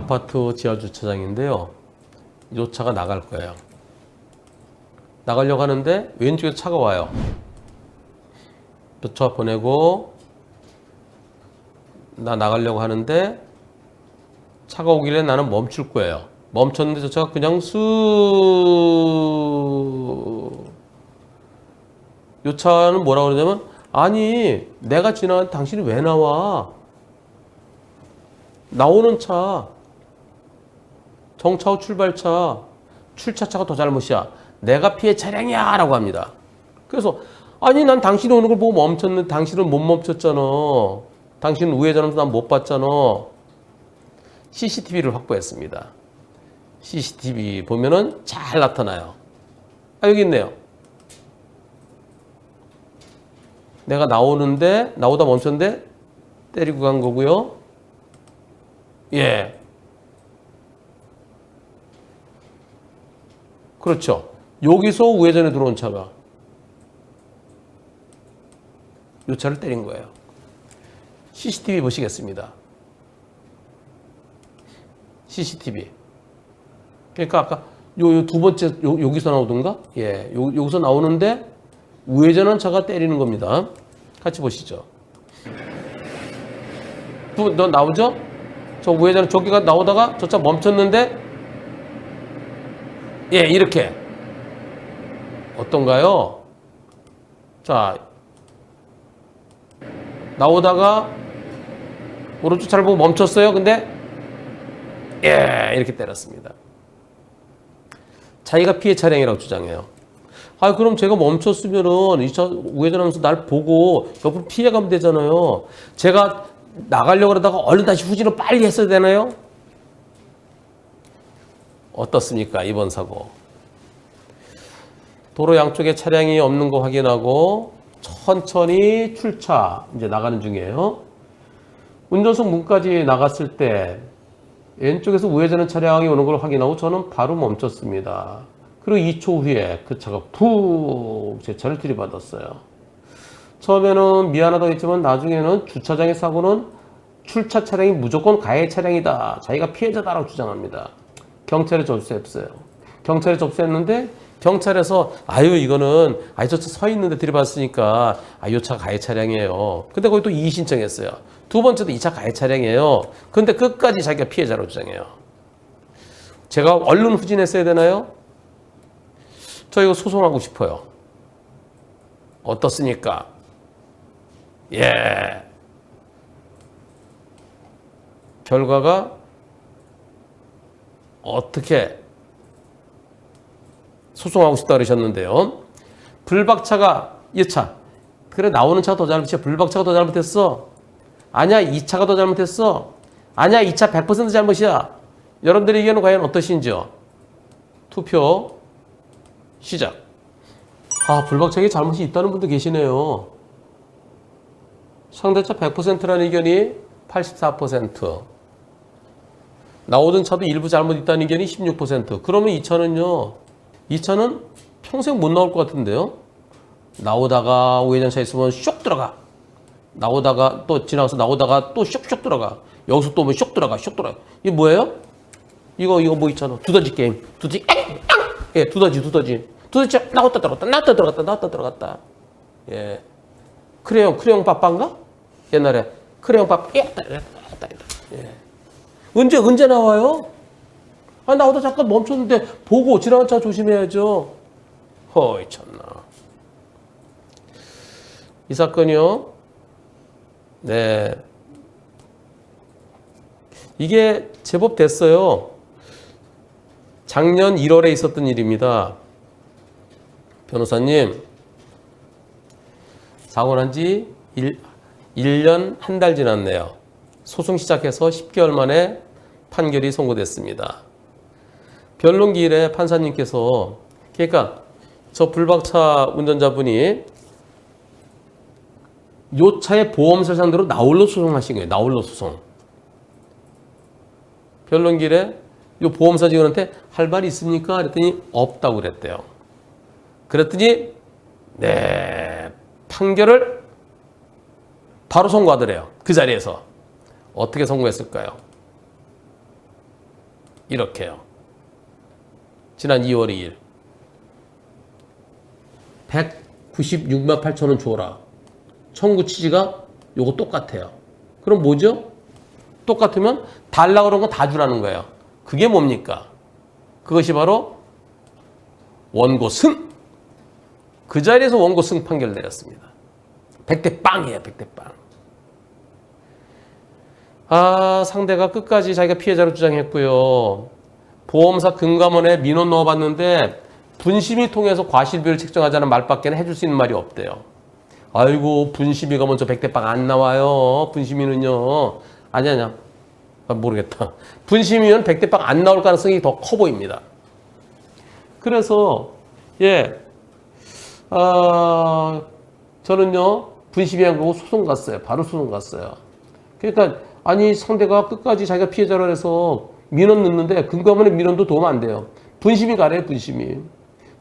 아파트 지하 주차장인데요. 이 차가 나갈 거예요. 나가려고 하는데 왼쪽에서 차가 와요. 저 차 보내고 나 나가려고 하는데 차가 오길래 나는 멈출 거예요. 멈췄는데 저 차가 그냥 이 차는 뭐라고 그러냐면, 아니 내가 지나간 당신이 왜 나와? 나오는 차, 정차 후 출발차, 출차차가 더 잘못이야. 내가 피해 차량이야 라고 합니다. 그래서 아니 난 당신이 오는 걸 보고 멈췄는데 당신은 못 멈췄잖아. 당신은 우회전하면서 난 못 봤잖아. CCTV를 확보했습니다. CCTV 보면은 잘 나타나요. 아, 여기 있네요. 내가 나오다 멈췄는데 때리고 간 거고요. 예. 그렇죠. 여기서 우회전에 들어온 차가 이 차를 때린 거예요. CCTV 보시겠습니다. CCTV. 그러니까 아까 요 두 번째 여기서 나오던가? 예. 여기서 나오는데 우회전한 차가 때리는 겁니다. 같이 보시죠. 너 나오죠? 저 우회전 저기가 나오다가 저 차 멈췄는데 예, 이렇게 어떤가요? 자, 나오다가 오른쪽 차를 보고 멈췄어요. 근데 예, 이렇게 때렸습니다. 자기가 피해 차량이라고 주장해요. 아, 그럼 제가 멈췄으면은 이 차 우회전하면서 날 보고 옆으로 피해가면 되잖아요. 제가 나가려고 그러다가 얼른 다시 후진을 빨리 했어야 되나요? 어떻습니까? 이번 사고. 도로 양쪽에 차량이 없는 거 확인하고 천천히 출차, 이제 나가는 중이에요. 운전석 문까지 나갔을 때 왼쪽에서 우회전한 차량이 오는 걸 확인하고 저는 바로 멈췄습니다. 그리고 2초 후에 그 차가 푹 제 차를 들이받았어요. 처음에는 미안하다고 했지만 나중에는 주차장의 사고는 출차 차량이 무조건 가해 차량이다. 자기가 피해자다라고 주장합니다. 경찰에 접수했어요. 경찰에 접수했는데 경찰에서 이거는 저 차 서 있는데 들이받았으니까 이 차 가해 차량이에요. 근데 거기 또 이의 신청했어요. 두 번째도 이 차 가해 차량이에요. 근데 끝까지 자기가 피해자로 주장해요. 제가 얼른 후진했어야 되나요? 저 이거 소송하고 싶어요. 어떻습니까? 예. 결과가 어떻게 소송하고 싶다 그러셨는데요. 불박차가 이 차. 그래, 나오는 차가 더 잘못이야. 불박차가 더 잘못했어. 아니야, 이 차가 더 잘못했어. 아니야, 이 차 100% 잘못이야. 여러분들의 의견은 과연 어떠신지요? 투표 시작. 불박차에 잘못이 있다는 분도 계시네요. 상대차 100%라는 의견이 84%. 나오던 차도 일부 잘못 있다는 의견이 16%. 그러면 이 차는요. 이 차는 평생 못 나올 것 같은데요. 나오다가 우회전차 있으면 쇽 들어가. 나오다가 또 지나가서 나오다가 또 쇽 들어가. 여기서 또 오면 쇽 들어가. 이게 뭐예요? 이거 뭐 있잖아. 두더지 게임. 예, 두더지. 두더지 나왔다 들어갔다. 예. 크레용 빠빠인가? 옛날에 크레용 빠빠. 예. 언제 나와요? 나오다 잠깐 멈췄는데 보고 지나간 차 조심해야죠. 허이 참나. 이 사건이요. 네. 이게 제법 됐어요. 작년 1월에 있었던 일입니다. 변호사님, 사고 난 지 1년 한 달 지났네요. 소송 시작해서 10개월 만에 판결이 선고됐습니다. 변론 기일에 판사님께서, 그러니까 저 불박차 운전자분이 요 차의 보험사를 상대로 나홀로 소송하신 거예요. 나홀로 소송. 변론 기일에 요 보험사 직원한테 할 말이 있습니까? 그랬더니 없다고 그랬대요. 그랬더니 네, 판결을 바로 선고하더래요. 그 자리에서. 어떻게 선고했을까요? 이렇게요. 지난 2월 2일 196만 8천 원 줘라. 청구 취지가 요거 똑같아요. 그럼 뭐죠? 똑같으면 달라고 그런 거 다 주라는 거예요. 그게 뭡니까? 그것이 바로 원고 승! 그 자리에서 원고 승 판결 내렸습니다. 100대 빵이에요. 100대 빵. 상대가 끝까지 자기가 피해자로 주장했고요. 보험사 금감원에 민원 넣어봤는데 분심이 통해서 과실비를 책정하자는 말밖에는 해줄 수 있는 말이 없대요. 아이고 분심이가 먼저 100대 빵 안 나와요. 분심이는요. 아니야. 모르겠다. 분심이면 100대 빵 안 나올 가능성이 더 커 보입니다. 그래서 저는요 분심이한 거고 소송 갔어요. 바로 소송 갔어요. 그러니까 아니 상대가 끝까지 자기가 피해자로 해서 민원 넣는데 금감원의 민원도 도움 안 돼요. 분심이 가래요.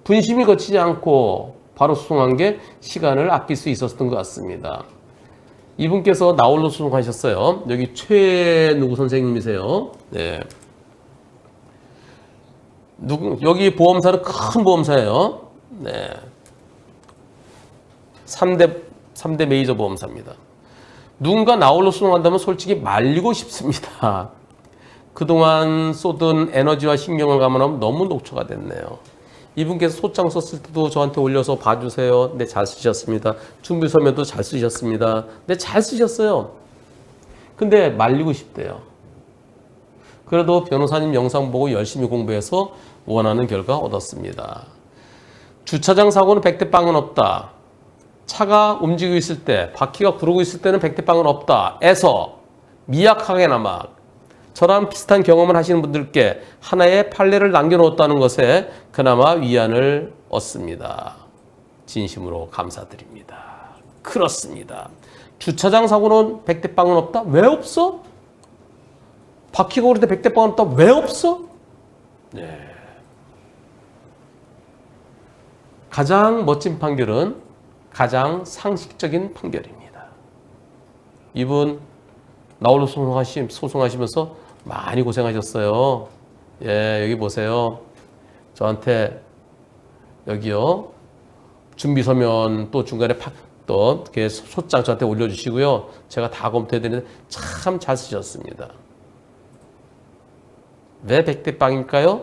분심이 거치지 않고 바로 소송한 게 시간을 아낄 수 있었던 것 같습니다. 이분께서 나홀로 소송하셨어요. 여기 최누구 선생님이세요. 네. 여기 보험사는 큰 보험사예요. 네. 3대 메이저 보험사입니다. 누군가 나홀로 소송한다면 솔직히 말리고 싶습니다. 그동안 쏟은 에너지와 신경을 감안하면 너무 녹초가 됐네요. 이분께서 소장 썼을 때도 저한테 올려서 봐주세요. 네, 잘 쓰셨습니다. 준비 서면도 잘 쓰셨습니다. 네, 잘 쓰셨어요. 근데 말리고 싶대요. 그래도 변호사님 영상 보고 열심히 공부해서 원하는 결과 얻었습니다. 주차장 사고는 100대 빵은 없다. 차가 움직이고 있을 때, 바퀴가 구르고 있을 때는 100대 빵은 없다. 에서 미약하게나마 저랑 비슷한 경험을 하시는 분들께 하나의 판례를 남겨놓았다는 것에 그나마 위안을 얻습니다. 진심으로 감사드립니다. 그렇습니다. 주차장 사고는 100대 빵은 없다? 왜 없어? 바퀴가 구를 때 100대 빵은 없다? 왜 없어? 네. 가장 멋진 판결은 가장 상식적인 판결입니다. 이분 나홀로 소송하시면서 많이 고생하셨어요. 여기 보세요. 저한테 여기요. 준비서면 또 중간에 또 소장 저한테 올려주시고요. 제가 다 검토해드리는데 참 잘 쓰셨습니다. 왜 100대 빵일까요?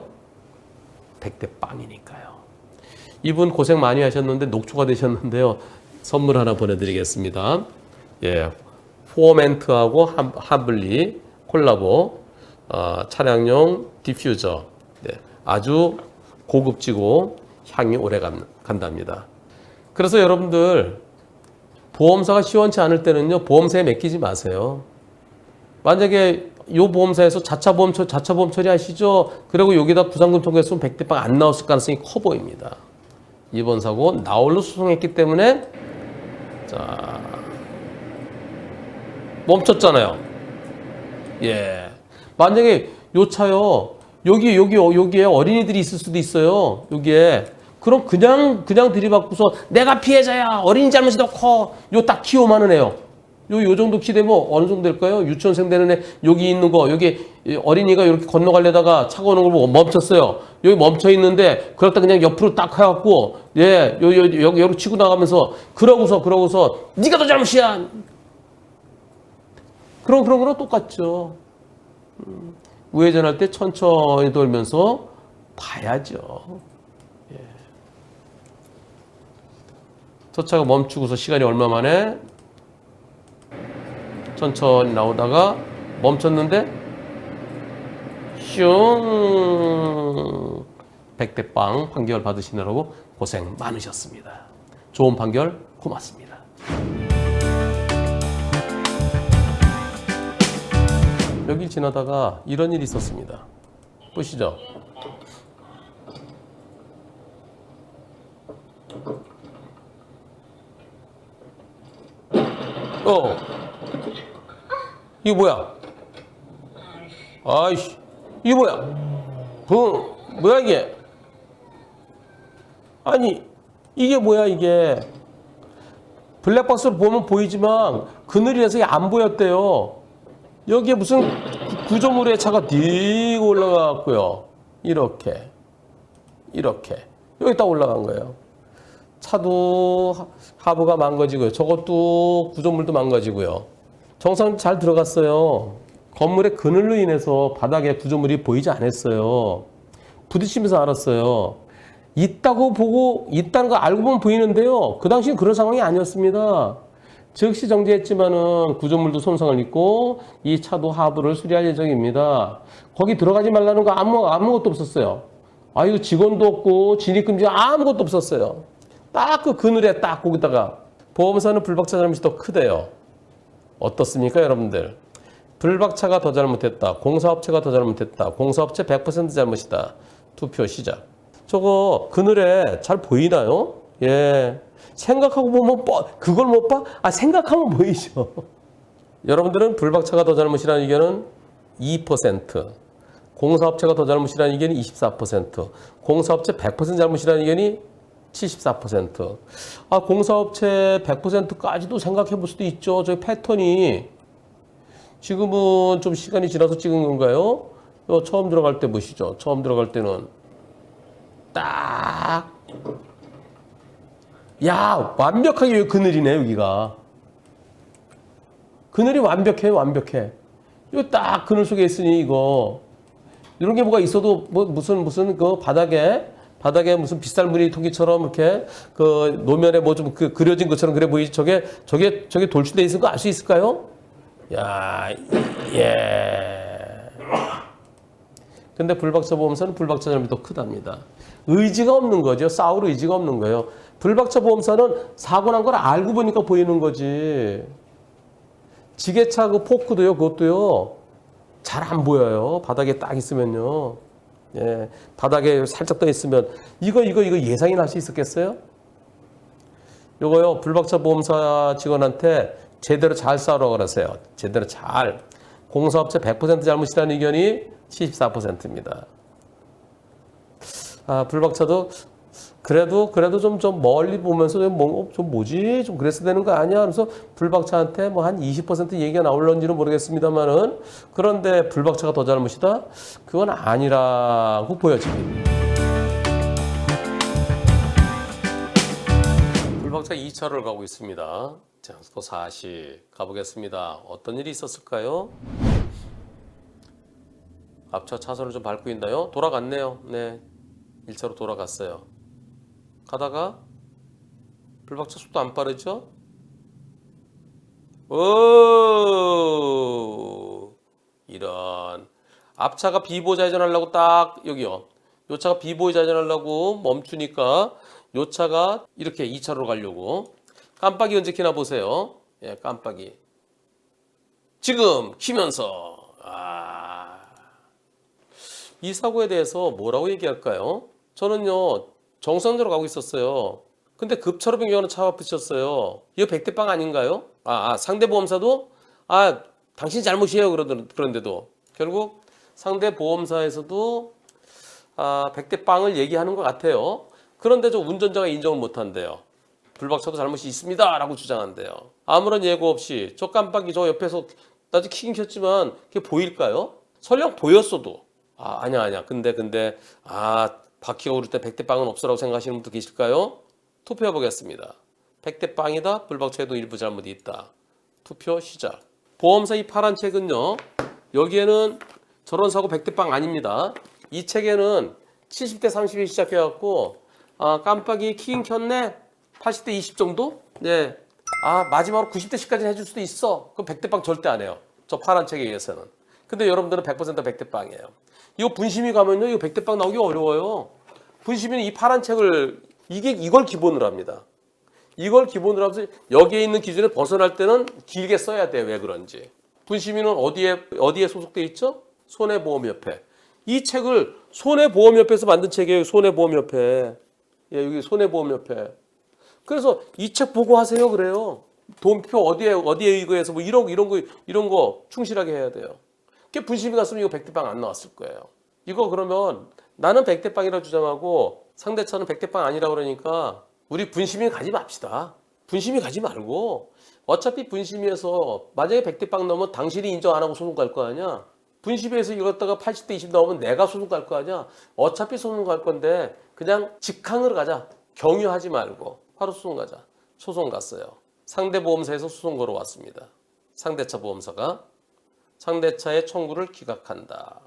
100대 빵이니까요. 이분 고생 많이 하셨는데 녹초가 되셨는데요. 선물 하나 보내드리겠습니다. 포어멘트하고 하블리 콜라보 차량용 디퓨저. 아주 고급지고 향이 오래 간답니다. 그래서 여러분들 보험사가 시원치 않을 때는요. 보험사에 맡기지 마세요. 만약에 이 보험사에서 자차 보험 처리하시죠. 그리고 여기다 구상금 통과했으면 100대 빵 안 나왔을 가능성이 커 보입니다. 이번 사고 나홀로 소송했기 때문에 멈췄잖아요. 만약에 요 차요. 여기에 어린이들이 있을 수도 있어요. 여기에. 그럼 그냥 들이받고서 내가 피해자야. 어린이 잘못이 더 커. 요 딱 키 5만 원 해요. 요 정도 키 되면 어느 정도 될까요? 유치원생 되는 애 여기 있는 거 여기 어린이가 이렇게 건너가려다가 차가 오는 걸 보고 멈췄어요. 여기 멈춰 있는데 그렇다 그냥 옆으로 딱 해갖고 여기 치고 나가면서 그러고서 네가 더 잘못이야. 그런 거랑 똑같죠. 우회전할 때 천천히 돌면서 봐야죠. 저 차가 멈추고서 시간이 얼마 만에 천천히 나오다가 멈췄는데 슝 100대 빵 판결 받으시느라고 고생 많으셨습니다. 좋은 판결 고맙습니다. 여길 지나다가 이런 일이 있었습니다. 보시죠. 이게 뭐야? 아이씨, 이게 뭐야? 뭐야 이게? 아니, 이게 뭐야 이게? 블랙박스로 보면 보이지만 그늘이라서 안 보였대요. 여기에 무슨 구조물의 차가 뉘고 올라가고요. 이렇게 여기 딱 올라간 거예요. 차도 하부가 망가지고요. 저것도 구조물도 망가지고요. 정상 잘 들어갔어요. 건물의 그늘로 인해서 바닥에 구조물이 보이지 않았어요. 부딪히면서 알았어요. 있다고 보고 있다는 거 알고 보면 보이는데요. 그 당시엔 그런 상황이 아니었습니다. 즉시 정지했지만은 구조물도 손상을 입고 이 차도 하부를 수리할 예정입니다. 거기 들어가지 말라는 거 아무것도 없었어요. 이거 직원도 없고 진입금지 아무것도 없었어요. 딱 그 그늘에 딱 거기다가 보험사는 불박차 잘못이 더 크대요. 어떻습니까, 여러분들? 불박차가 더 잘못했다. 공사업체가 더 잘못했다. 공사업체 100% 잘못이다. 투표 시작. 저거 그늘에 잘 보이나요? 예. 생각하고 보면 그걸 못 봐? 생각하면 보이죠. 여러분들은 불박차가 더 잘못이라는 의견은 2%, 공사업체가 더 잘못이라는 의견이 24%, 공사업체 100% 잘못이라는 의견이 74%. 공사업체 100%까지도 생각해 볼 수도 있죠. 저 패턴이 지금은 좀 시간이 지나서 찍은 건가요? 처음 들어갈 때 보시죠. 처음 들어갈 때는 딱 완벽하게 그늘이네. 여기가 그늘이 완벽해. 이거 딱 그늘 속에 있으니 이거 이런 게 뭐가 있어도 무슨 그 바닥에 무슨 빗살무늬 토기처럼 이렇게 그 노면에 뭐 좀 그려진 것처럼 그래 보이지. 저게 돌출돼 있는 거 알 수 있을까요? 근데 불박차 보험사는 불박차 잘못이 더 크답니다. 의지가 없는 거죠. 싸울 의지가 없는 거예요. 불박차 보험사는 사고 난 걸 알고 보니까 보이는 거지. 지게차 그 포크도요, 그것도요, 잘 안 보여요. 바닥에 딱 있으면요. 예, 바닥에 살짝 떠 있으면 이거 예상이 날 수 있었겠어요? 요거요, 불박차 보험사 직원한테 제대로 잘 싸우라고 그러세요. 제대로 잘. 공사업체 100% 잘못이라는 의견이 74%입니다. 불박차도 그래도 좀 멀리 보면서 좀 뭐지? 좀 그랬어야 되는 거 아니야? 그래서 불박차한테 뭐 한 20% 얘기가 나올런지는 모르겠습니다만은, 그런데 불박차가 더 잘못이다? 그건 아니라고 보여집니다. 불박차 2차로를 가고 있습니다. 자, 또 40 가보겠습니다. 어떤 일이 있었을까요? 앞차 차선을 좀 밟고 있나요? 돌아갔네요. 네, 1차로 돌아갔어요. 가다가 불박차 속도 안 빠르죠? 오, 이런. 앞차가 비보호 좌회전하려고 딱 여기요. 요 차가 비보호 좌회전하려고 멈추니까 요 차가 이렇게 2차로로 가려고. 깜빡이 언제 켜나 보세요. 예, 깜빡이. 지금 키면서. 이 사고에 대해서 뭐라고 얘기할까요? 저는요, 정상적으로 가고 있었어요. 근데 급차로 변경하는 차가 붙였어요. 이거 100대 빵 아닌가요? 상대 보험사도 당신 잘못이에요. 그런데도 결국 상대 보험사에서도 100대 빵을 얘기하는 것 같아요. 그런데 저 운전자가 인정을 못 한대요. 불박차도 잘못이 있습니다 라고 주장한대요. 아무런 예고 없이 저 깜빡이 저 옆에서 나도 켜긴 켰지만 그게 보일까요? 설령 보였어도 아니야. 근데 바퀴가 오를 때 100대 빵은 없어라고 생각하시는 분도 계실까요? 투표해 보겠습니다. 100대 빵이다. 불박차에도 일부 잘못이 있다. 투표 시작. 보험사 이 파란 책은요, 여기에는 저런 사고 100대 빵 아닙니다. 이 책에는 70대 30이 시작해갖고 깜빡이 켜긴 켰네. 80대 20 정도? 네. 마지막으로 90대 10까지는 해줄 수도 있어. 그럼 100대 빵 절대 안 해요. 저 파란 책에 의해서는. 근데 여러분들은 100% 100대 빵이에요. 이거 분심이 가면요, 이거 100대 빵 나오기 어려워요. 분심이는 이 파란 책을 이걸 기본으로 합니다. 이걸 기본으로 하면서 여기에 있는 기준에 벗어날 때는 길게 써야 돼요. 왜 그런지. 분심이는 어디에 소속돼 있죠? 손해보험협회. 이 책을 손해보험협회에서 만든 책이에요. 손해보험협회. 예, 여기 손해보험협회. 그래서 이 책 보고 하세요. 그래요. 돈표 어디에 의거해서 뭐 이런 거 충실하게 해야 돼요. 그게 분심이 갔으면 이거 100대 빵 안 나왔을 거예요. 이거 그러면 나는 100대 빵이라고 주장하고 상대차는 100대 빵 아니라고 그러니까 우리 분심이 가지 맙시다. 분심이 가지 말고 어차피 분심이에서 만약에 100대 빵 넘으면 당신이 인정 안 하고 소송 갈 거 아니야. 분시배에서 이겼다가 80대 20 나오면 내가 소송 갈 거 아니야. 어차피 소송 갈 건데 그냥 직항으로 가자. 경유하지 말고 바로 소송 가자. 소송 갔어요. 상대 보험사에서 소송 걸어왔습니다. 상대차 보험사가 상대차의 청구를 기각한다.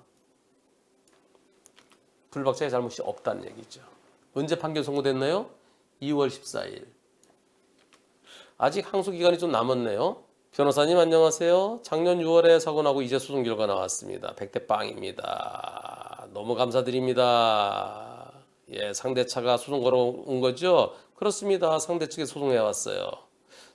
불박차의 잘못이 없다는 얘기죠. 언제 판결 선고됐나요? 2월 14일. 아직 항소 기간이 좀 남았네요. 변호사님 안녕하세요. 작년 6월에 사고 나고 이제 소송 결과 나왔습니다. 100대 빵입니다. 너무 감사드립니다. 예, 상대차가 소송 걸어온 거죠? 그렇습니다. 상대 측에 소송해 왔어요.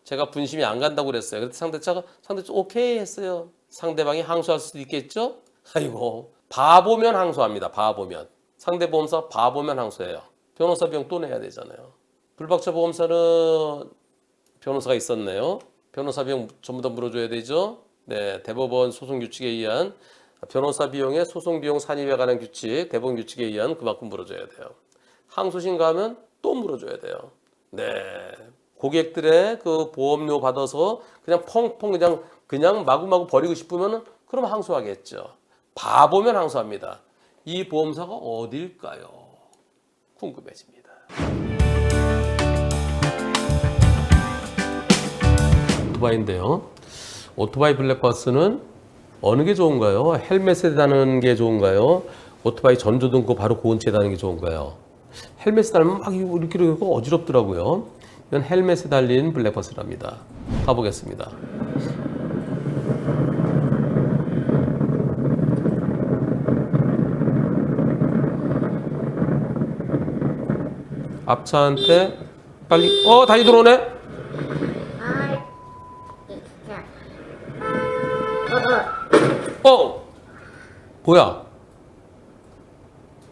제가 분심이 안 간다고 그랬어요. 그래서 상대차 오케이 했어요. 상대방이 항소할 수도 있겠죠? 아이고, 바보면 항소합니다. 바보면. 상대보험사 바보면 항소해요. 변호사 비용 또 내야 되잖아요. 불박차 보험사는 변호사가 있었네요. 변호사 비용 전부 다 물어줘야 되죠. 네, 대법원 소송 규칙에 의한 변호사 비용의 소송 비용 산입에 관한 규칙, 대법원 규칙에 의한 그만큼 물어줘야 돼요. 항소심 가면 또 물어줘야 돼요. 네, 고객들의 그 보험료 받아서 그냥 펑펑 그냥 마구마구 버리고 싶으면 그럼 항소하겠죠. 바보면 항소합니다. 이 보험사가 어딜까요? 궁금해집니다. 오토바이인데요. 오토바이 블랙박스는 어느 게 좋은가요? 헬멧에 다는 게 좋은가요? 오토바이 전조등 거 바로 그 근처에 다는 게 좋은가요? 헬멧에 달면 막 이렇게 어지럽더라고요. 이건 헬멧에 달린 블랙박스랍니다. 가보겠습니다. 앞차한테 빨리 다시 들어오네.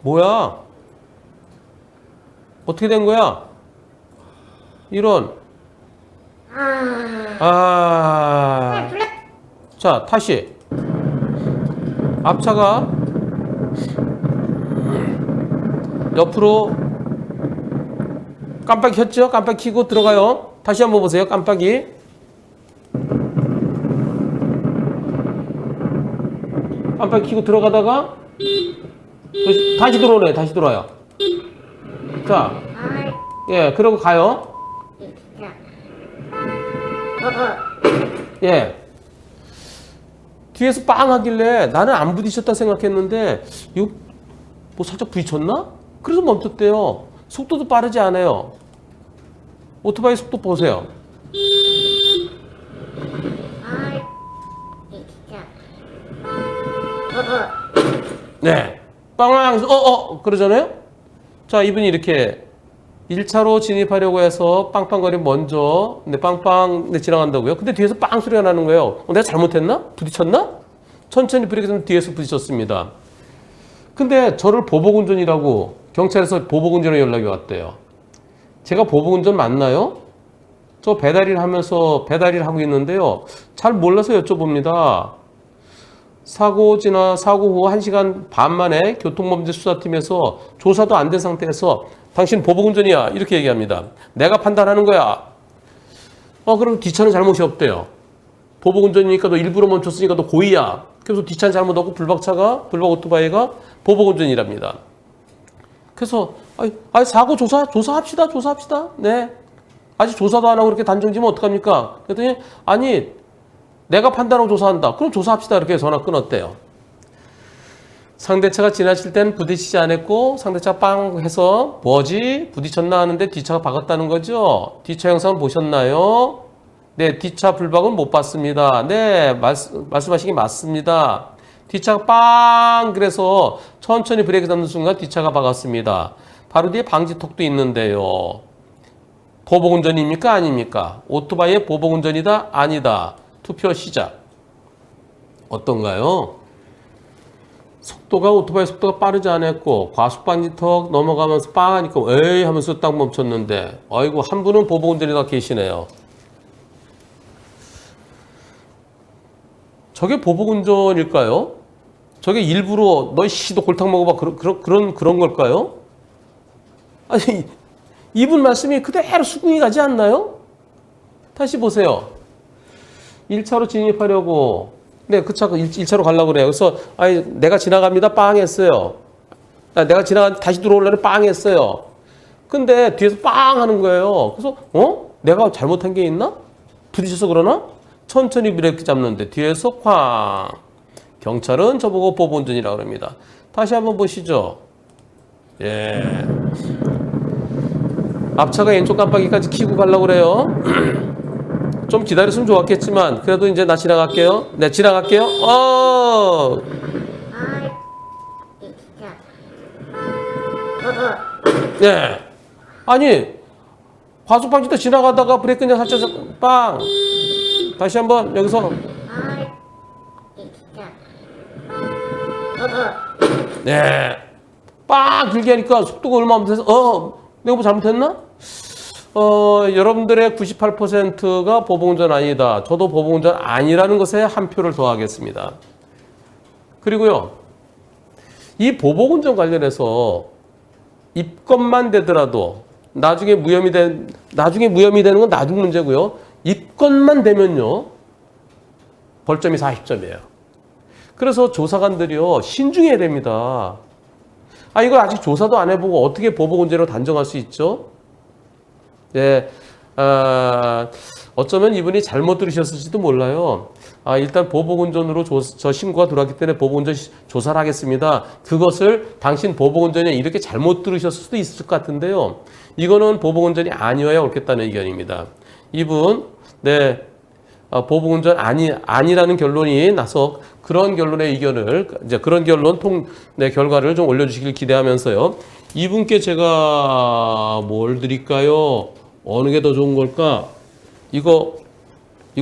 뭐야? 어떻게 된 거야? 이런. 자, 다시. 앞차가 옆으로 깜빡이 켰죠? 깜빡이 켜고 들어가요. 다시 한번 보세요. 깜빡이. 깜빡이 켜고 들어가다가 다시 들어오네. 다시 들어와요. 자, 예, 그러고 가요. 예. 뒤에서 빵 하길래 나는 안 부딪혔다 생각했는데 이거 뭐 살짝 부딪혔나? 그래서 멈췄대요. 속도도 빠르지 않아요. 오토바이 속도 보세요. 네. 빵 그러잖아요. 자, 이분이 이렇게 1차로 진입하려고 해서 빵빵거리 먼저 빵빵 지나간다고요. 근데 뒤에서 빵 소리가 나는 거예요. 내가 잘못했나? 부딪혔나? 천천히 브레이크하면 뒤에서 부딪혔습니다. 근데 저를 보복운전이라고 경찰에서 보복운전에 연락이 왔대요. 제가 보복운전 맞나요? 저 배달일 하면서 배달일 하고 있는데요. 잘 몰라서 여쭤봅니다. 사고 후 1시간 반 만에 교통범죄 수사팀에서 조사도 안 된 상태에서 당신 보복운전이야 이렇게 얘기합니다. 내가 판단하는 거야. 그럼 뒷차는 잘못이 없대요. 보복운전이니까 너 일부러 멈췄으니까 너 고의야. 그래서 뒷차는 잘못 없고 불박 오토바이가 보복운전이랍니다. 그래서 사고 조사합시다. 네. 아직 조사도 안 하고 그렇게 단정지면 어떡합니까? 그랬더니 아니 내가 판단하고 조사한다. 그럼 조사합시다. 이렇게 전화 끊었대요. 상대차가 지나칠 땐 부딪히지 않았고 상대차가 빵 해서 뭐지? 부딪혔나 하는데 뒷차가 박았다는 거죠. 뒷차 영상 보셨나요? 네, 뒷차 불박은 못 봤습니다. 네, 말씀하신 게 맞습니다. 뒷차가 빵 그래서 천천히 브레이크 잡는 순간 뒷차가 박았습니다. 바로 뒤에 방지턱도 있는데요. 보복운전입니까? 아닙니까? 오토바이의 보복운전이다? 아니다. 투표 시작. 어떤가요? 오토바이 속도가 빠르지 않았고 과속방지턱 넘어가면서 빵 하니까 에이 하면서 딱 멈췄는데 아이고 한 분은 보복운전이다 계시네요. 저게 보복운전일까요? 저게 일부러 너 씨도 골탕 먹어봐 그런 걸까요? 아니 이분 말씀이 그대로 수긍이 가지 않나요? 다시 보세요. 1차로 진입하려고 네, 그 차 1차로 가려고 그래요. 그래서 아니 내가 지나갑니다. 빵 했어요. 내가 다시 들어오려면 빵 했어요. 근데 뒤에서 빵 하는 거예요. 그래서 내가 잘못한 게 있나? 부딪혀서 그러나? 천천히 브레이크 잡는데 뒤에서 쾅. 경찰은 저보고 보복운전이라고 합니다. 다시 한번 보시죠. 예. 앞차가 왼쪽 깜빡이까지 켜고 가려고 그래요. 좀 기다렸으면 좋았겠지만 그래도 이제 나 지나갈게요. 네, 지나갈게요. 네. 아니 과속방지대 지나가다가 브레이크 그냥 살짝 빵. 다시 한번 여기서. 네. 빵 길게 하니까 속도가 얼마 안 돼서 내가 뭐 잘못했나? 여러분들의 98%가 보복운전 아니다. 저도 보복운전 아니라는 것에 한 표를 더하겠습니다. 그리고요. 이 보복운전 관련해서 입건만 되더라도 나중에 무혐의 되는 건 나중 문제고요. 입건만 되면요. 벌점이 40점이에요. 그래서 조사관들이요. 신중해야 됩니다. 이걸 아직 조사도 안 해보고 어떻게 보복운전으로 단정할 수 있죠? 예, 어쩌면 이분이 잘못 들으셨을지도 몰라요. 일단 보복운전으로 저 신고가 들어왔기 때문에 보복운전 조사를 하겠습니다. 그것을 당신 보복운전이 이렇게 잘못 들으셨을 수도 있을 것 같은데요. 이거는 보복운전이 아니어야 옳겠다는 의견입니다. 이분, 네, 보복운전 아니라는 결론이 나서 그런 결론의 의견을, 이제 그런 결론 결과를 좀 올려주시길 기대하면서요. 이분께 제가 뭘 드릴까요? 어느 게 더 좋은 걸까? 이거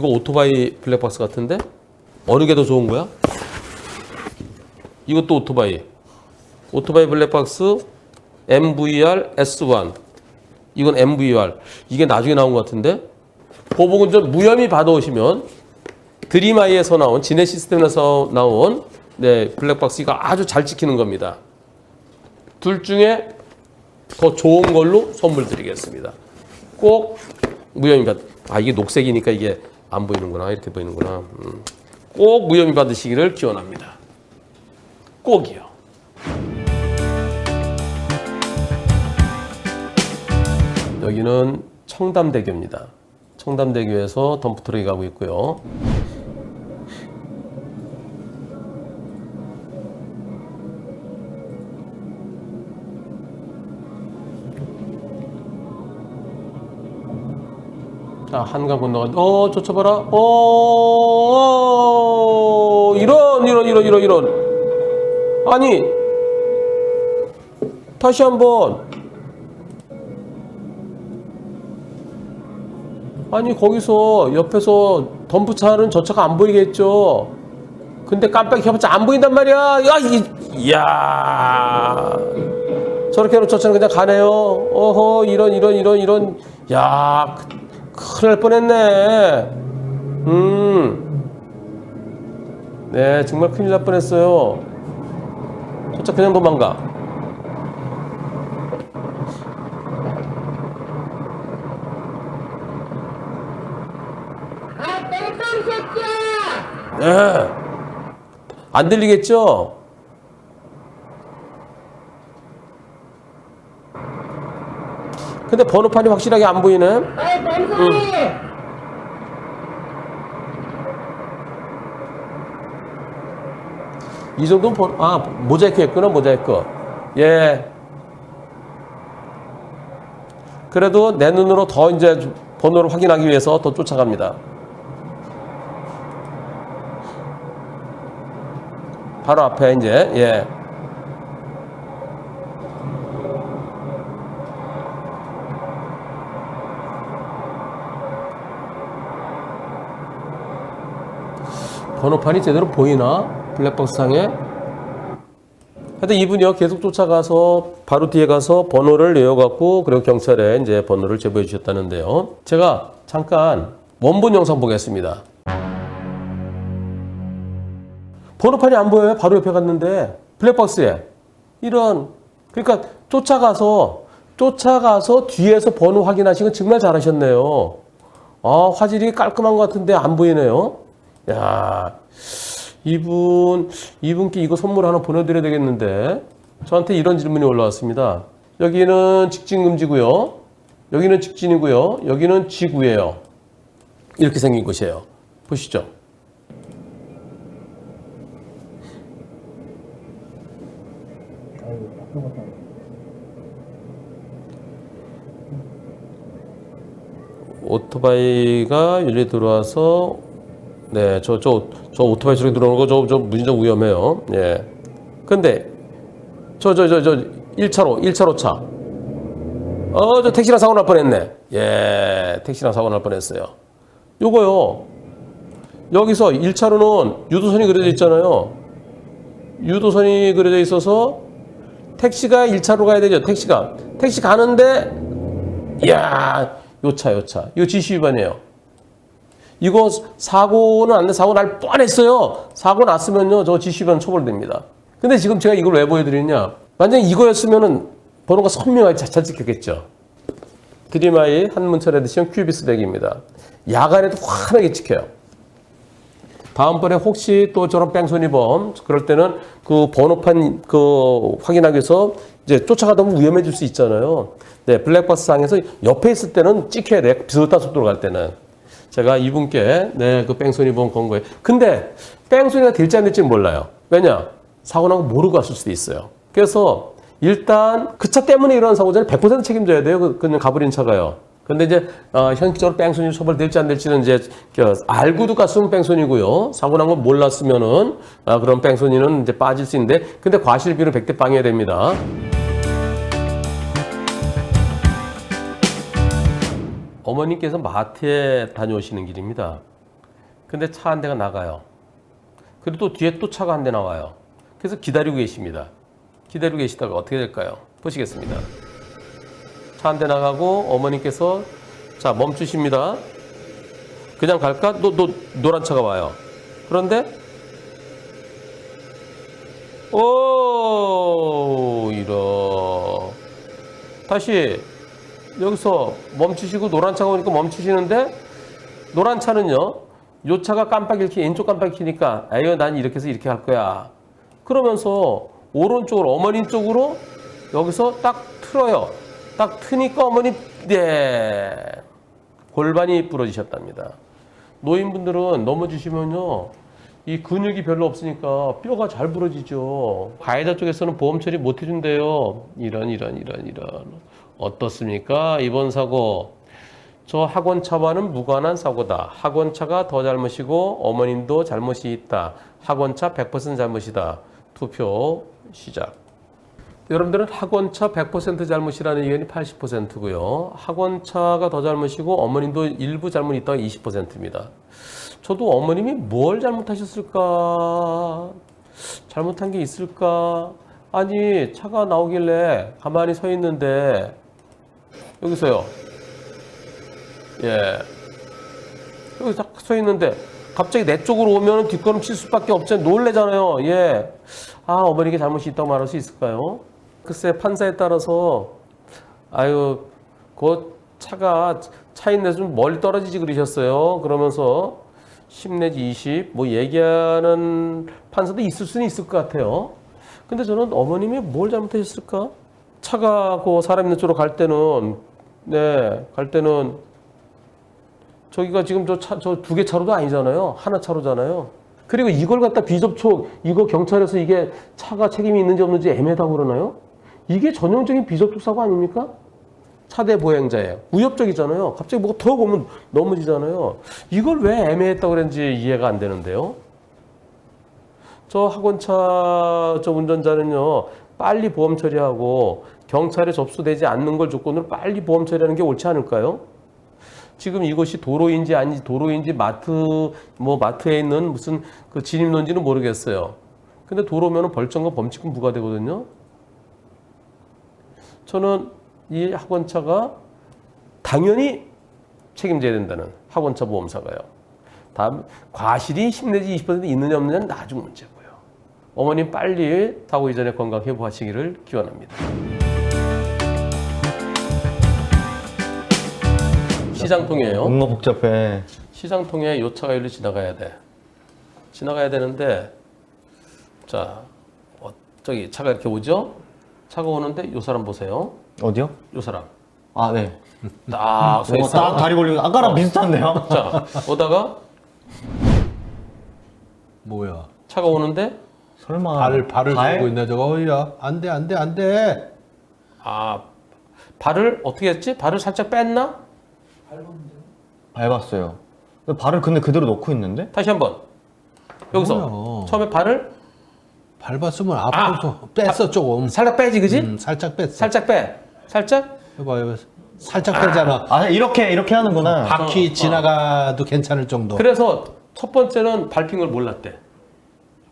오토바이 블랙박스 같은데? 어느 게 더 좋은 거야? 이것도 오토바이 블랙박스 MVR S1. 이건 MVR. 이게 나중에 나온 것 같은데? 보복운전 무혐의 받아오시면 드림아이에서 나온 지네시스템에서 나온 블랙박스가 아주 잘 찍히는 겁니다. 둘 중에 더 좋은 걸로 선물 드리겠습니다. 꼭 무혐의 이게 녹색이니까 이게 안 보이는구나. 이렇게 보이는구나. 꼭 무혐의 받으시기를 기원합니다. 꼭이요. 여기는 청담대교입니다. 청담대교에서 덤프트럭이 가고 있고요. 자, 한강 건너가. 쫓아봐라. 이런. 아니, 다시 한번. 아니, 거기서 옆에서 덤프차는 저 차가 안 보이겠죠. 근데 깜빡이 켜봤자 안 보인단 말이야. 이야. 저렇게 해서 저 차는 그냥 가네요. 이런. 야, 큰일 날 뻔했네. 네, 정말 큰일 날 뻔했어요. 저 차 그냥 도망가. 네. 안 들리겠죠? 근데 번호판이 확실하게 안 보이네. 이 정도는 모자이크 했구나. 모자이크. 예. 그래도 내 눈으로 더 이제 번호를 확인하기 위해서 더 쫓아갑니다. 바로 앞에 이제, 예. 번호판이 제대로 보이나? 블랙박스 상에? 하여튼 이분이요, 계속 쫓아가서 바로 뒤에 가서 번호를 내어갖고, 그리고 경찰에 이제 번호를 제보해 주셨다는데요. 제가 잠깐 원본 영상 보겠습니다. 번호판이 안 보여요. 바로 옆에 갔는데 블랙박스에 그러니까 쫓아가서 뒤에서 번호 확인하신 건 정말 잘하셨네요. 화질이 깔끔한 것 같은데 안 보이네요. 야, 이분께 이거 선물 하나 보내드려야 되겠는데. 저한테 이런 질문이 올라왔습니다. 여기는 직진금지고요. 여기는 직진이고요. 여기는 지구예요. 이렇게 생긴 곳이에요. 보시죠. 오토바이가 여기 들어와서 네, 저 오토바이 소리 들어오는 거 저 무진장 위험해요. 예. 근데 저 1차로 차. 저 택시랑 사고 날 뻔했네. 예, 택시랑 사고 날 뻔했어요. 요거요. 여기서 1차로는 유도선이 그려져 있잖아요. 유도선이 그려져 있어서 택시가 1차로 가야 되죠. 택시 가는데 이야, 요 차. 이거 지시 위반이에요. 이거 사고는 안 돼. 사고 날 뻔했어요. 사고 났으면요, 저 지시 위반 처벌됩니다. 근데 지금 제가 이걸 왜 보여드리냐? 만약에 이거였으면은 번호가 선명하게 잘 찍혔겠죠. 드림아이 한문철 에디션 큐비스 100입니다. 야간에도 환하게 찍혀요. 다음번에 혹시 또 저런 뺑소니범 그럴 때는 그 번호판 확인하기 위해서 이제 쫓아가다 보면 위험해질 수 있잖아요. 네, 블랙박스 상에서 옆에 있을 때는 찍혀야 돼요. 비슷한 속도로 갈 때는. 제가 이분께 그 뺑소니범 건 거예요. 근데 뺑소니가 될지 안 될지 몰라요. 왜냐? 사고 나고 모르고 갔을 수도 있어요. 그래서 일단 그 차 때문에 일어난 사고자는 100% 책임져야 돼요. 그냥 가버린 차가요. 근데 이제 현실적으로 뺑소니 처벌될지 안 될지는 이제 알고도 갔으면 뺑소니고요. 사고 난 거 몰랐으면은 그런 뺑소니는 이제 빠질 수 있는데, 근데 과실비는 100대 빵해야 됩니다. 어머님께서 마트에 다녀오시는 길입니다. 근데 차 한 대가 나가요. 그리고 또 뒤에 또 차가 한 대 나와요. 그래서 기다리고 계십니다. 기다리고 계시다가 어떻게 될까요? 보시겠습니다. 차 한 대 나가고 어머님께서 자 멈추십니다. 그냥 갈까? 노란 차가 와요. 그런데 다시 여기서 멈추시고 노란 차가 오니까 멈추시는데, 노란 차는요, 요 차가 왼쪽 깜빡이 켜니까 아유 난 이렇게 해서 이렇게 할 거야. 그러면서 오른쪽으로 어머님 쪽으로 여기서 딱 틀어요. 딱 트니까 어머니 골반이 부러지셨답니다. 노인분들은 넘어지시면요, 이 근육이 별로 없으니까 뼈가 잘 부러지죠. 가해자 쪽에서는 보험 처리 못 해준대요. 이런. 어떻습니까? 이번 사고. 저 학원차와는 무관한 사고다. 학원차가 더 잘못이고 어머님도 잘못이 있다. 학원차 100% 잘못이다. 투표 시작. 여러분들은 학원차 100% 잘못이라는 의견이 80%고요. 학원차가 더 잘못이고 어머님도 일부 잘못이 있다가 20%입니다. 저도 어머님이 뭘 잘못하셨을까? 잘못한 게 있을까? 아니, 차가 나오길래 가만히 서 있는데 여기서요. 예. 여기 딱 서 있는데 갑자기 내 쪽으로 오면 뒷걸음 칠 수밖에 없잖아요. 놀래잖아요. 예. 어머니께 잘못이 있다고 말할 수 있을까요? 글쎄, 판사에 따라서 그 차 있는 데서 좀 멀리 떨어지지 그러셨어요. 그러면서 10 내지 20 얘기하는 판사도 있을 수는 있을 것 같아요. 근데 저는 어머님이 뭘 잘못하셨을까? 차가 사람 있는 쪽으로 갈 때는 저기가 지금 저 2개 차로도 아니잖아요. 하나 차로잖아요. 그리고 이걸 갖다 비접촉, 이거 경찰에서 이게 차가 책임이 있는지 없는지 애매하다고 그러나요? 이게 전형적인 비접촉 사고 아닙니까? 차대 보행자예요. 위협적이잖아요. 갑자기 뭐가 더 오면 넘어지잖아요. 이걸 왜 애매했다고 그랬는지 이해가 안 되는데요. 저 학원차 운전자는요, 빨리 보험 처리하고 경찰에 접수되지 않는 걸 조건으로 빨리 보험 처리하는 게 옳지 않을까요? 지금 이것이 도로인지 아닌지, 도로인지 마트에 있는 무슨 진입로인지는 모르겠어요. 근데 도로면은 벌점과 범칙금 부과되거든요. 저는 이 학원차가 당연히 책임져야 된다는 학원차 보험사가요. 다음, 과실이 10 내지 20% 있느냐 없느냐는 나중 문제고요. 어머님 빨리 사고 이전에 건강 회복하시기를 기원합니다. 시장통이에요. 너무 복잡해. 시장통에 요 차가 여기로 지나가야 돼. 지나가야 되는데 자 저기 차가 이렇게 오죠? 차가 오는데 요 사람 보세요. 어디요? 요 사람 아, 네. 딱 서 있어. 딱 다리 벌리고 아까랑 비슷한데요? 자 오다가 뭐야? 차가 오는데 설마 발을 발? 들고 있네 저거. 어이야. 안 돼, 안 돼, 안 돼. 아 발을 어떻게 했지? 발을 살짝 뺐나? 밟았어요. 근데 발을 근데 그대로 놓고 있는데? 다시 한번 여기서 뭐야? 처음에 발을 밟았으면 앞으로 뺐어 조금. 살짝 빼지 그지? 살짝 뺐어. 살짝 빼 살짝 해봐, 해봐. 살짝 빼잖아. 아, 이렇게 하는구나. 바퀴 지나가도 괜찮을 정도. 그래서 첫 번째는 밟힌 걸 몰랐대.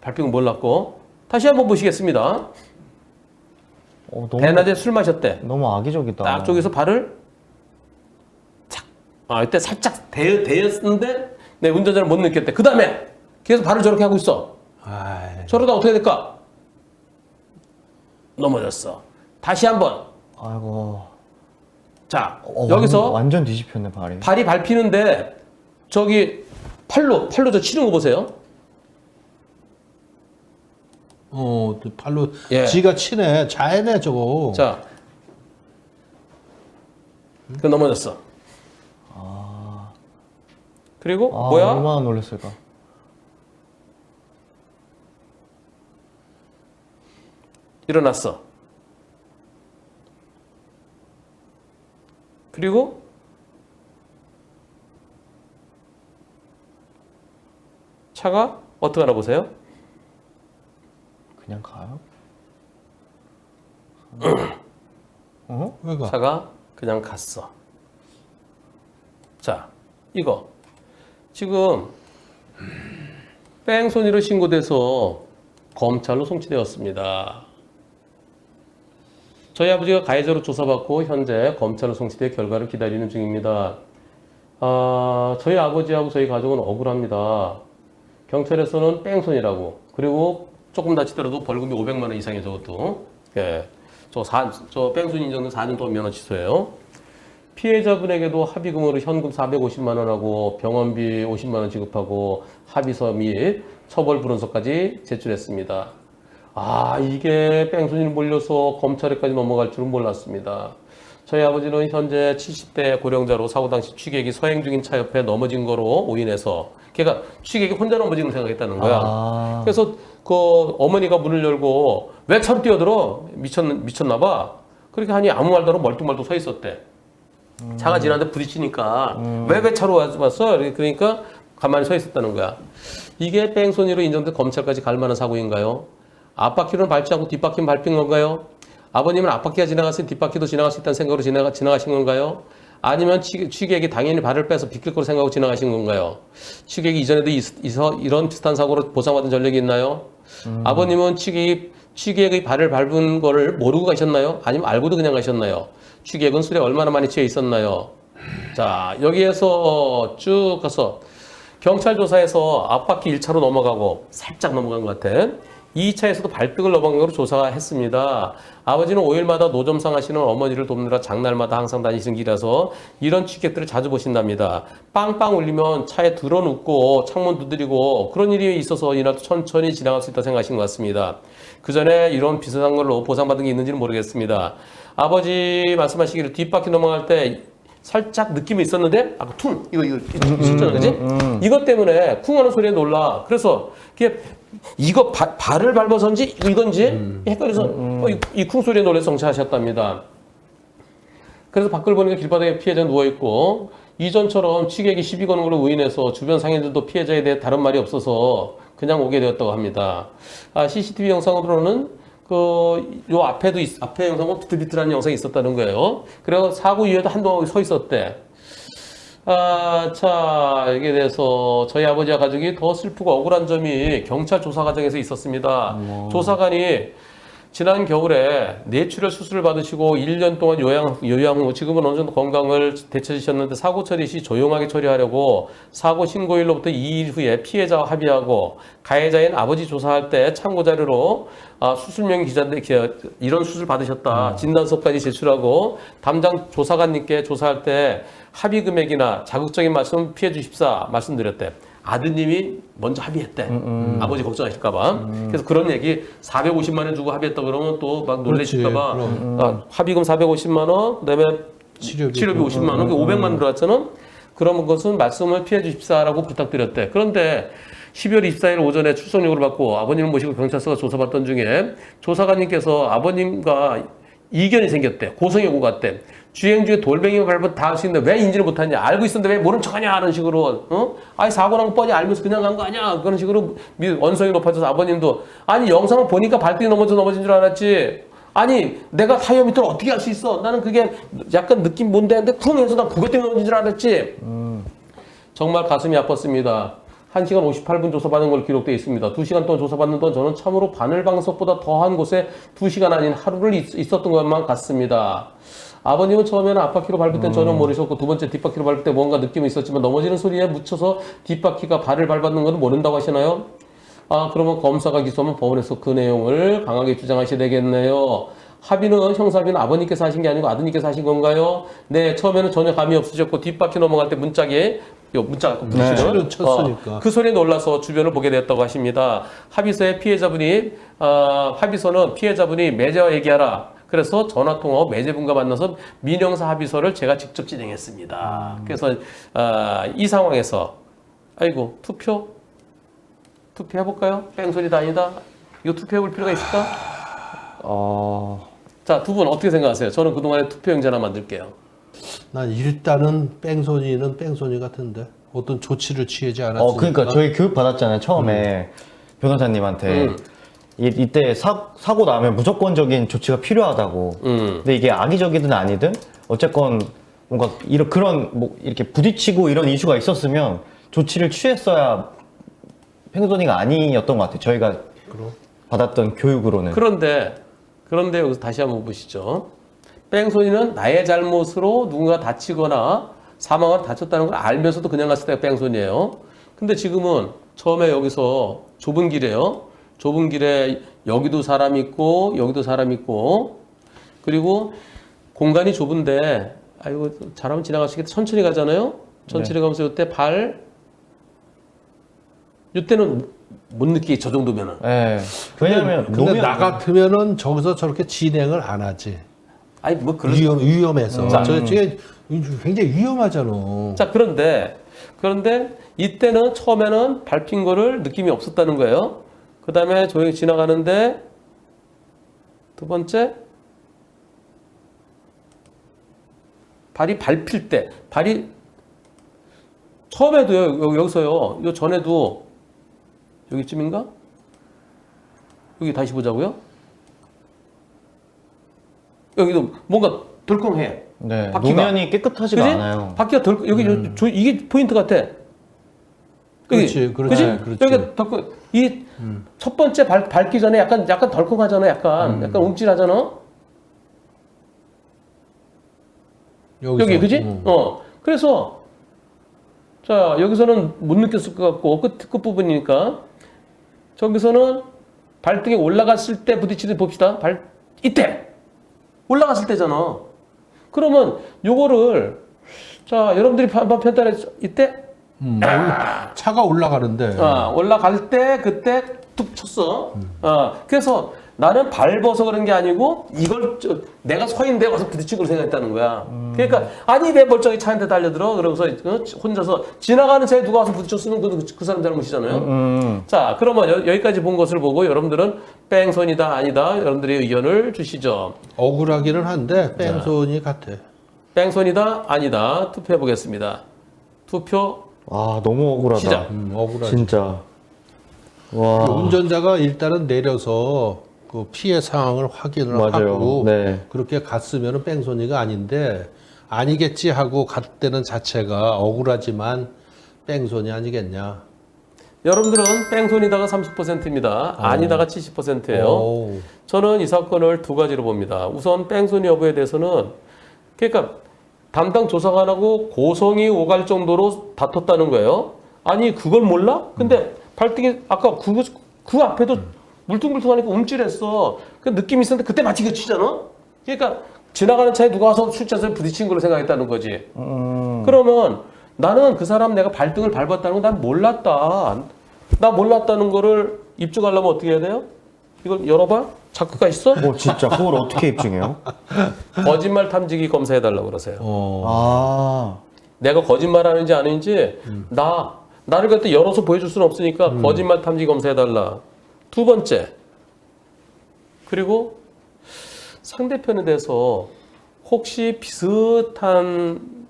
밟힌 걸 몰랐고 다시 한번 보시겠습니다. 너무, 대낮에 술 마셨대. 너무 악의적이다. 딱 저기서 발을 착. 이때 살짝 대였는데 내 운전자를 못 느꼈대. 그 다음에 계속 발을 저렇게 하고 있어. 아이, 저러다 어떻게 될까? 넘어졌어. 다시 한번. 아이고. 자 여기서 완전 뒤집혔네, 발이. 발이 밟히는데 저기 팔로 저 치는 거 보세요. 또 발로 예. 지가 치네. 자해네 저거. 자, 그 넘어졌어. 그리고 뭐야? 얼마나 놀랐을까. 일어났어. 그리고 차가 어떻게 하나 보세요? 그냥 가요? 왜 가? 차가 그냥 갔어. 자, 이거 지금 뺑소니로 신고돼서 검찰로 송치되었습니다. 저희 아버지가 가해자로 조사받고 현재 검찰로 송치돼 결과를 기다리는 중입니다. 저희 아버지하고 저희 가족은 억울합니다. 경찰에서는 뺑소니라고, 그리고 조금 다치더라도 벌금이 500만 원 이상의 저것도, 예, 저 뺑소니 인정된 4년 동안 면허 취소예요. 피해자분에게도 합의금으로 현금 450만 원하고 병원비 50만 원 지급하고 합의서 및 처벌 불원서까지 제출했습니다. 이게 뺑소니를 몰려서 검찰에까지 넘어갈 줄은 몰랐습니다. 저희 아버지는 현재 70대 고령자로 사고 당시 취객이 서행 중인 차 옆에 넘어진 거로 오인해서 걔가 취객이 혼자 넘어진 걸 생각했다는 거야. 그래서 그 어머니가 문을 열고 왜 차로 뛰어들어? 미쳤나 봐. 그렇게 하니 아무 말도 안 하고 멀뚱멀뚱 서 있었대. 차가 지나는데 부딪히니까 왜 차로 왔어? 그러니까 가만히 서 있었다는 거야. 이게 뺑소니로 인정돼 검찰까지 갈 만한 사고인가요? 앞바퀴는 밟지 않고 뒷바퀴는 밟힌 건가요? 아버님은 앞바퀴가 지나갔으니 뒷바퀴도 지나갈 수 있다는 생각으로 지나가신 건가요? 아니면 취객이 당연히 발을 빼서 비킬 거로 생각하고 지나가신 건가요? 취객이 이전에도 이런 비슷한 사고로 보상받은 전력이 있나요? 아버님은 취객의 발을 밟은 거를 모르고 가셨나요? 아니면 알고도 그냥 가셨나요? 취객은 술에 얼마나 많이 취해 있었나요? 자, 여기에서 쭉 가서 경찰 조사에서 앞바퀴 1차로 넘어가고 살짝 넘어간 것 같아. 2차에서도 발등을 넘어간 거로 조사했습니다. 아버지는 5일마다 노점상 하시는 어머니를 돕느라 장날마다 항상 다니시는 길이라서 이런 취객들을 자주 보신답니다. 빵빵 울리면 차에 들어눕고 창문 두드리고 그런 일이 있어서 이날도 천천히 지나갈 수 있다 생각하신 것 같습니다. 그 전에 이런 비슷한 걸로 보상받은 게 있는지는 모르겠습니다. 아버지 말씀하시기를 뒷바퀴 넘어갈 때 살짝 느낌이 있었는데 아까 퉁 이거 있었잖아, 그지? 이것 때문에 쿵 하는 소리에 놀라. 그래서 이거 발을 밟아서인지 이건지 헷갈려서 이 쿵 소리에 놀라서 정차하셨답니다. 그래서 밖을 보니까 길바닥에 피해자가 누워있고 이전처럼 취객이 시비 거는 걸로 우인해서 주변 상인들도 피해자에 대해 다른 말이 없어서 그냥 오게 되었다고 합니다. CCTV 영상으로는 요 앞에 영상은 비틀비틀한 영상이 있었다는 거예요. 그래서 사고 이후에도 한동안 서 있었대. 자, 여기에 대해서 저희 아버지와 가족이 더 슬프고 억울한 점이 경찰 조사 과정에서 있었습니다. 조사관이 지난 겨울에 뇌출혈 수술을 받으시고 1년 동안 요양 후 지금은 어느 정도 건강을 되찾으셨는데 사고 처리 시 조용하게 처리하려고 사고 신고일로부터 2일 후에 피해자와 합의하고 가해자인 아버지 조사할 때 참고 자료로 수술명의 기자인데 이런 수술 받으셨다 진단서까지 제출하고 담당 조사관님께 조사할 때 합의 금액이나 자극적인 말씀 피해 주십사 말씀드렸대. 아드님이 먼저 합의했대. 아버지 걱정하실까봐. 그래서 그런 얘기 450만 원 주고 합의했다 그러면 또 막 놀래실까봐. 합의금 450만 원, 그다음에 치료비 50만 원, 500만 원 들어왔잖아. 그런 것은 말씀을 피해 주십사라고 부탁드렸대. 그런데 12월 24일 오전에 출석 요구를 받고 아버님을 모시고 경찰서가 조사받던 중에 조사관님께서 아버님과 이견이 생겼대. 고성 요구 갔대. 주행 중에 돌멩이가 밟아 다 할 수 있는데 왜 인지를 못하냐. 알고 있었는데 왜 모른 척하냐 하는 식으로. 아니 사고 난 거 뻔히 알면서 그냥 간 거 아니야. 그런 식으로 언성이 높아져서 아버님도 아니 영상을 보니까 발등이 넘어진 줄 알았지. 아니 내가 타이어 밑으로 어떻게 할 수 있어. 나는 그게 약간 느낌 뭔데 했는데 쿵 해서 난 그것 때문에 넘어진 줄 알았지. 정말 가슴이 아팠습니다. 1시간 58분 조사받은 걸 기록되어 있습니다. 2시간 동안 조사받는 동안 저는 참으로 바늘방석보다 더한 곳에 2시간 아닌 하루를 있었던 것만 같습니다. 아버님은 처음에는 앞바퀴로 밟을 땐 전혀 모르셨고 두 번째 뒷바퀴로 밟을 때 뭔가 느낌이 있었지만 넘어지는 소리에 묻혀서 뒷바퀴가 발을 밟았는 건 모른다고 하시나요? 아 그러면 검사가 기소하면 법원에서 그 내용을 강하게 주장하셔야 되겠네요. 합의는 형사합의는 아버님께서 하신 게 아니고 아드님께서 하신 건가요? 네, 처음에는 전혀 감이 없으셨고 뒷바퀴 넘어갈 때 문짝에 문짝 네. 쳤으니까. 그 소리에 놀라서 주변을 보게 됐다고 하십니다. 합의서에 합의서는 피해자분이 매제와 얘기하라. 그래서 전화통화 후 매제분과 만나서 민형사 합의서를 제가 직접 진행했습니다. 그래서 이 상황에서 아이고 투표해볼까요? 뺑소리다 아니다. 이거 투표해볼 필요가 있을까? 자, 두 분 어떻게 생각하세요? 저는 그동안에 투표용지 하나 만들게요. 난 일단은 뺑소니는 뺑소니 같은데 어떤 조치를 취하지 않았으니까. 그러니까 저희 교육 받았잖아요. 처음에 변호사님한테. 이때 사고 나면 무조건적인 조치가 필요하다고. 근데 이게 악의적이든 아니든 어쨌건 뭔가 이렇게 부딪히고 이런 이슈가 있었으면 조치를 취했어야 뺑소니가 아니었던 것 같아요. 저희가 받았던 교육으로는. 그런데 여기서 다시 한번 보시죠. 뺑소니는 나의 잘못으로 누군가 다치거나 사망을 다쳤다는 걸 알면서도 그냥 갔을 때가 뺑소니예요. 근데 지금은 처음에 여기서 좁은 길이에요. 좁은 길에 여기도 사람 있고 여기도 사람 있고 그리고 공간이 좁은데 아이고 잘하면 지나갈 수 있겠다. 천천히 가잖아요. 천천히 가면서 이때는 못 느끼 저 정도면은. 네. 왜냐면 근데 나 같으면은 저기서 저렇게 진행을 안 하지. 아니 뭐 그런 위험해서. 저게 굉장히 위험하잖아. 자 그런데 이때는 처음에는 밟힌 거를 느낌이 없었다는 거예요. 그 다음에 조용히 지나가는데 두 번째 발이 밟힐 때 발이 처음에도요 여기서요 요 전에도 여기쯤인가? 여기 다시 보자고요. 여기도 뭔가 덜컹해. 네, 바퀴가. 노면이 깨끗하지가 그치? 않아요. 바퀴가 여기 이게 포인트 같아. 그렇지. 여기가 덜컹. 이 첫 번째 밟기 전에 약간 덜컹하잖아. 약간 움찔하잖아. 여기 그지? 그래서 자 여기서는 못 느꼈을 것 같고 끝 부분이니까 저기서는 발등에 올라갔을 때 부딪히듯 봅시다. 이때 올라갔을 때잖아. 그러면 요거를 자 여러분들이 한번 판단해 이때 차가 올라가는데 올라갈 때 그때 툭 쳤어. 그래서 나는 밟아서 그런 게 아니고 이걸 내가 서 있는데 와서 부딪힌 걸 생각했다는 거야. 그러니까 아니 왜 멀쩡히 차한테 달려들어? 그러고서 혼자서 지나가는 차에 누가 와서 부딪혔으면 그 사람 잘못이잖아요. 자 그러면 여기까지 본 것을 보고 여러분들은 뺑소니다 아니다 여러분들의 의견을 주시죠. 억울하기는 한데 뺑소니 같아. 뺑소니다 아니다 투표해 보겠습니다. 투표 와 너무 억울하다. 시작. 억울하지. 진짜. 와. 운전자가 일단은 내려서 그 피해 상황을 확인을 맞아요. 하고 네. 그렇게 갔으면 뺑소니가 아닌데 아니겠지 하고 갔다는 자체가 억울하지만 뺑소니 아니겠냐. 여러분들은 뺑소니다가 30%입니다. 아니다가 70%예요. 저는 이 사건을 두 가지로 봅니다. 우선 뺑소니 여부에 대해서는 그러니까 담당 조사관하고 고성이 오갈 정도로 다퉜다는 거예요. 아니 그걸 몰라? 근데 발등에 아까 그 앞에도 물뚱물뚱하니까 움찔했어. 그 느낌이 있었는데 그때 마치 그치잖아. 그러니까 지나가는 차에 누가 와서 술 취해서 부딪힌 걸로 생각했다는 거지. 그러면 나는 그 사람 내가 발등을 밟았다는 거 난 몰랐다. 나 몰랐다는 거를 입증하려면 어떻게 해야 돼요? 이걸 열어봐. 자크가 있어? 진짜 그걸 어떻게 입증해요? 거짓말 탐지기 검사해달라고 그러세요. 아, 내가 거짓말하는지 아닌지 나를 갖다 열어서 보여줄 수는 없으니까 거짓말 탐지기 검사해달라. 두 번째, 그리고 상대편에 대해서 혹시 비슷한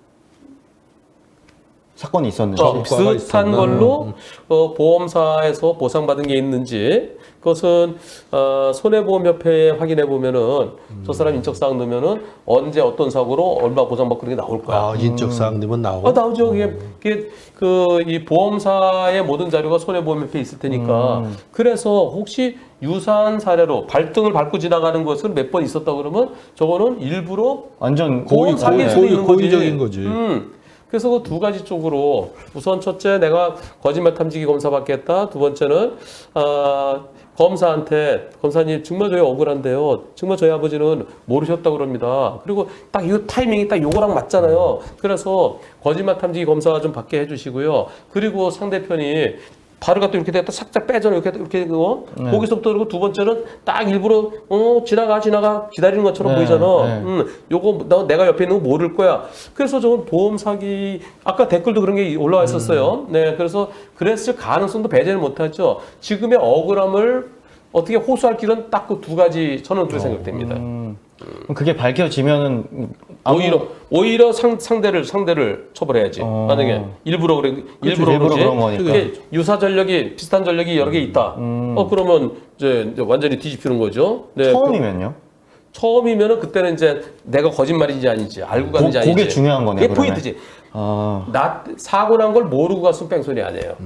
사건이 있었는지. 비슷한 걸로 보험사에서 보상받은 게 있는지 그것은 손해보험협회에 확인해 보면은 저 사람 인적사항 넣으면은 언제 어떤 사고로 얼마 보상받고 그런 게 나올 거야. 아, 인적사항 되면 나오고. 나오죠. 그게 이 보험사의 모든 자료가 손해보험협회에 있을 테니까. 그래서 혹시 유사한 사례로 발등을 밟고 지나가는 것은 몇 번 있었다 그러면 저거는 일부러 완전 보험 사기일 수도 있는 거지. 고의적인 거지. 그래서 그 두 가지 쪽으로 우선 첫째 내가 거짓말 탐지기 검사 받겠다. 두 번째는 검사한테 검사님 정말 저희 억울한데요. 정말 저희 아버지는 모르셨다고 그럽니다. 그리고 딱 이 타이밍이 딱 요거랑 맞잖아요. 그래서 거짓말 탐지기 검사 좀 받게 해주시고요. 그리고 상대편이 발을 갖다 이렇게 내가 살짝 빼잖아요. 이렇게 거기서부터 그리고 두 번째는 딱 일부러 지나가 기다리는 것처럼 보이잖아. 요거 내가 옆에 있는 거 모를 거야. 그래서 저건 보험 사기 아까 댓글도 그런 게 올라와 있었어요. 네, 그래서 그랬을 가능성도 배제를 못하죠. 지금의 억울함을 어떻게 호소할 길은 딱 그 두 가지 저는 그렇게 생각됩니다. 그럼 그게 밝혀지면은 오히려 상대를 처벌해야지. 만약에 일부러 그러지. 그런 거니까. 그게 유사 전력이 비슷한 전력이 여러 개 있다. 그러면 이제 완전히 뒤집히는 거죠. 네. 처음이면요? 처음이면은 그때는 이제 내가 거짓말인지 아닌지 알고 갔는지 아닌지. 그게 중요한 거네요. 그게 포인트지. 아, 사고 난 걸 모르고 갔으면 뺑소니 아니에요.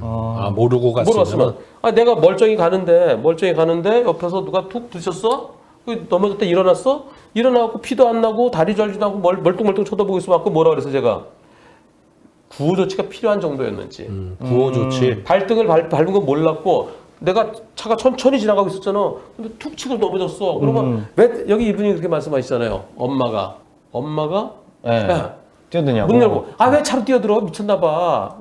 모르고 갔으면. 내가 멀쩡히 가는데 옆에서 누가 툭 부딪혔어? 넘어졌다 일어났어? 일어나고 피도 안 나고 다리 절지도 않고 멀뚱멀뚱 쳐다보고 있으면 아까 뭐라 그래서 제가 구호 조치가 필요한 정도였는지. 구호 조치. 발등을 밟은 건 몰랐고 내가 차가 천천히 지나가고 있었잖아. 근데 툭 치고 넘어졌어. 그러면 왜 여기 이분이 그렇게 말씀하시잖아요. 엄마가 네. 야, 뛰어드냐고. 문 열고 왜 차로 뛰어들어 미쳤나 봐.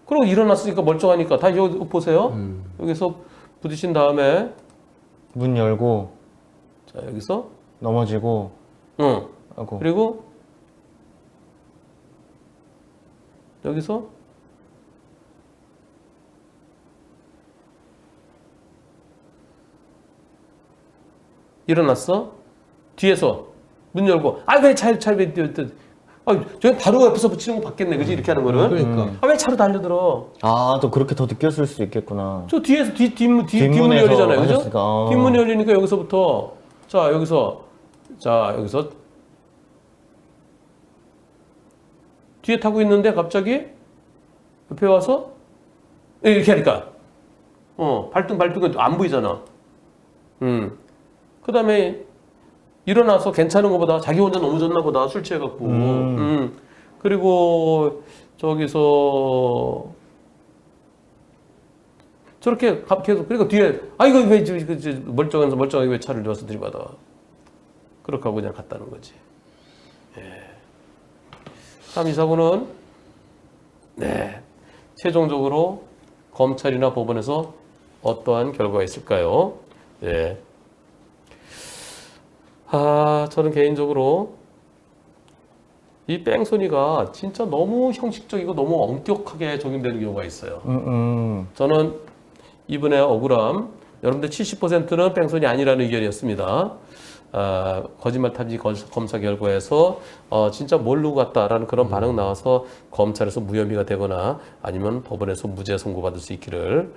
그리고 일어났으니까 멀쩡하니까 다 여기 보세요. 여기서 부딪힌 다음에 문 열고 자 여기서 넘어지고. 하고. 그리고 여기서 일어났어. 뒤에서 문 열고 왜 차를 뛰어 저기 바로 옆에서 붙이는 거 봤겠네, 그지? 이렇게 하는 거는. 그러니까. 왜 차로 달려들어? 또 그렇게 더 느꼈을 수 있겠구나. 저 뒤에서 뒷문이 뒷문에서 열리잖아요, 그죠? 하셨으니까. 뒷문이 열리니까 여기서부터 여기서 뒤에 타고 있는데 갑자기 옆에 와서 이렇게 하니까 발등은 안 보이잖아. 그 다음에 일어나서 괜찮은 것보다 자기 혼자 넘어졌나 보다 술 취해갖고. 그리고 저기서 저렇게 계속 그리고 뒤에 이거 왜 멀쩡하게 왜 차를 넣어서 들이받아. 그렇게 하고 그냥 갔다는 거지. 참 이 사고는 최종적으로 검찰이나 법원에서 어떠한 결과가 있을까요? 네. 저는 개인적으로 이 뺑소니가 진짜 너무 형식적이고 너무 엄격하게 적용되는 경우가 있어요. 저는 이분의 억울함, 여러분들 70%는 뺑소니 아니라는 의견이었습니다. 거짓말 탐지 검사 결과에서 진짜 모르고 갔다라는 그런 반응 나와서 검찰에서 무혐의가 되거나 아니면 법원에서 무죄 선고받을 수 있기를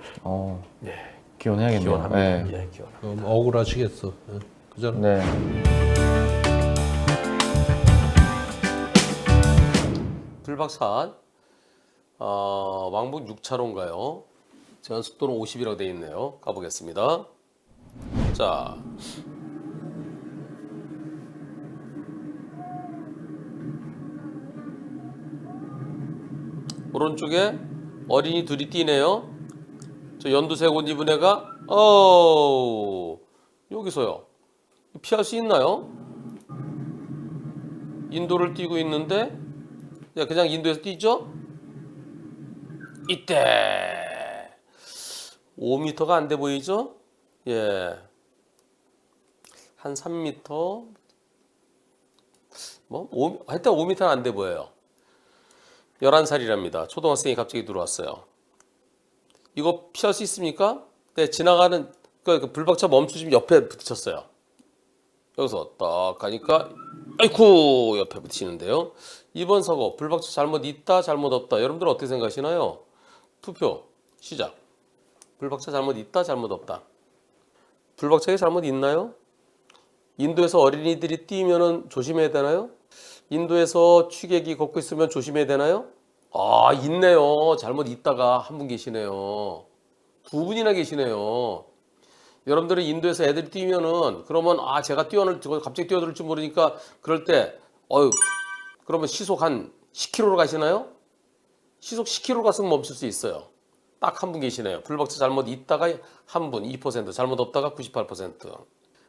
기원해야겠네요. 기원합니다. 네. 기원합니다. 억울하시겠어. 그죠? 네. 불박산 왕복 6차로인가요? 제한 속도는 50이라고 되어 있네요. 가보겠습니다. 자, 오른쪽에 어린이 둘이 뛰네요. 저 연두색 옷 입은 애가 여기서요. 피할 수 있나요? 인도를 뛰고 있는데 그냥 인도에서 뛰죠? 이때 5m가 안 돼 보이죠? 예. 한 3m 하여튼 5m는 안 돼 보여요. 11살이랍니다. 초등학생이 갑자기 들어왔어요. 이거 피할 수 있습니까? 네, 지나가는 그 불박차 멈추시면 옆에 부딪혔어요. 여기서 딱 가니까 아이쿠 옆에 부딪히는데요. 이번 사고 불박차 잘못 있다 잘못 없다. 여러분들은 어떻게 생각하시나요? 투표 시작. 불박차 잘못 있다 잘못 없다. 불박차에 잘못 있나요? 인도에서 어린이들이 뛰면은 조심해야 되나요? 인도에서 취객이 걷고 있으면 조심해야 되나요? 아, 있네요. 잘못 있다가 한 분 계시네요. 두 분이나 계시네요. 여러분들은 인도에서 애들이 뛰면은 그러면 제가 갑자기 뛰어들 줄 모르니까 그럴 때 그러면 시속 한 10km로 가시나요? 시속 10km 갔으면 멈출 수 있어요. 딱 한 분 계시네요. 불박차 잘못 있다가 한 분 2%, 잘못 없다가 98%.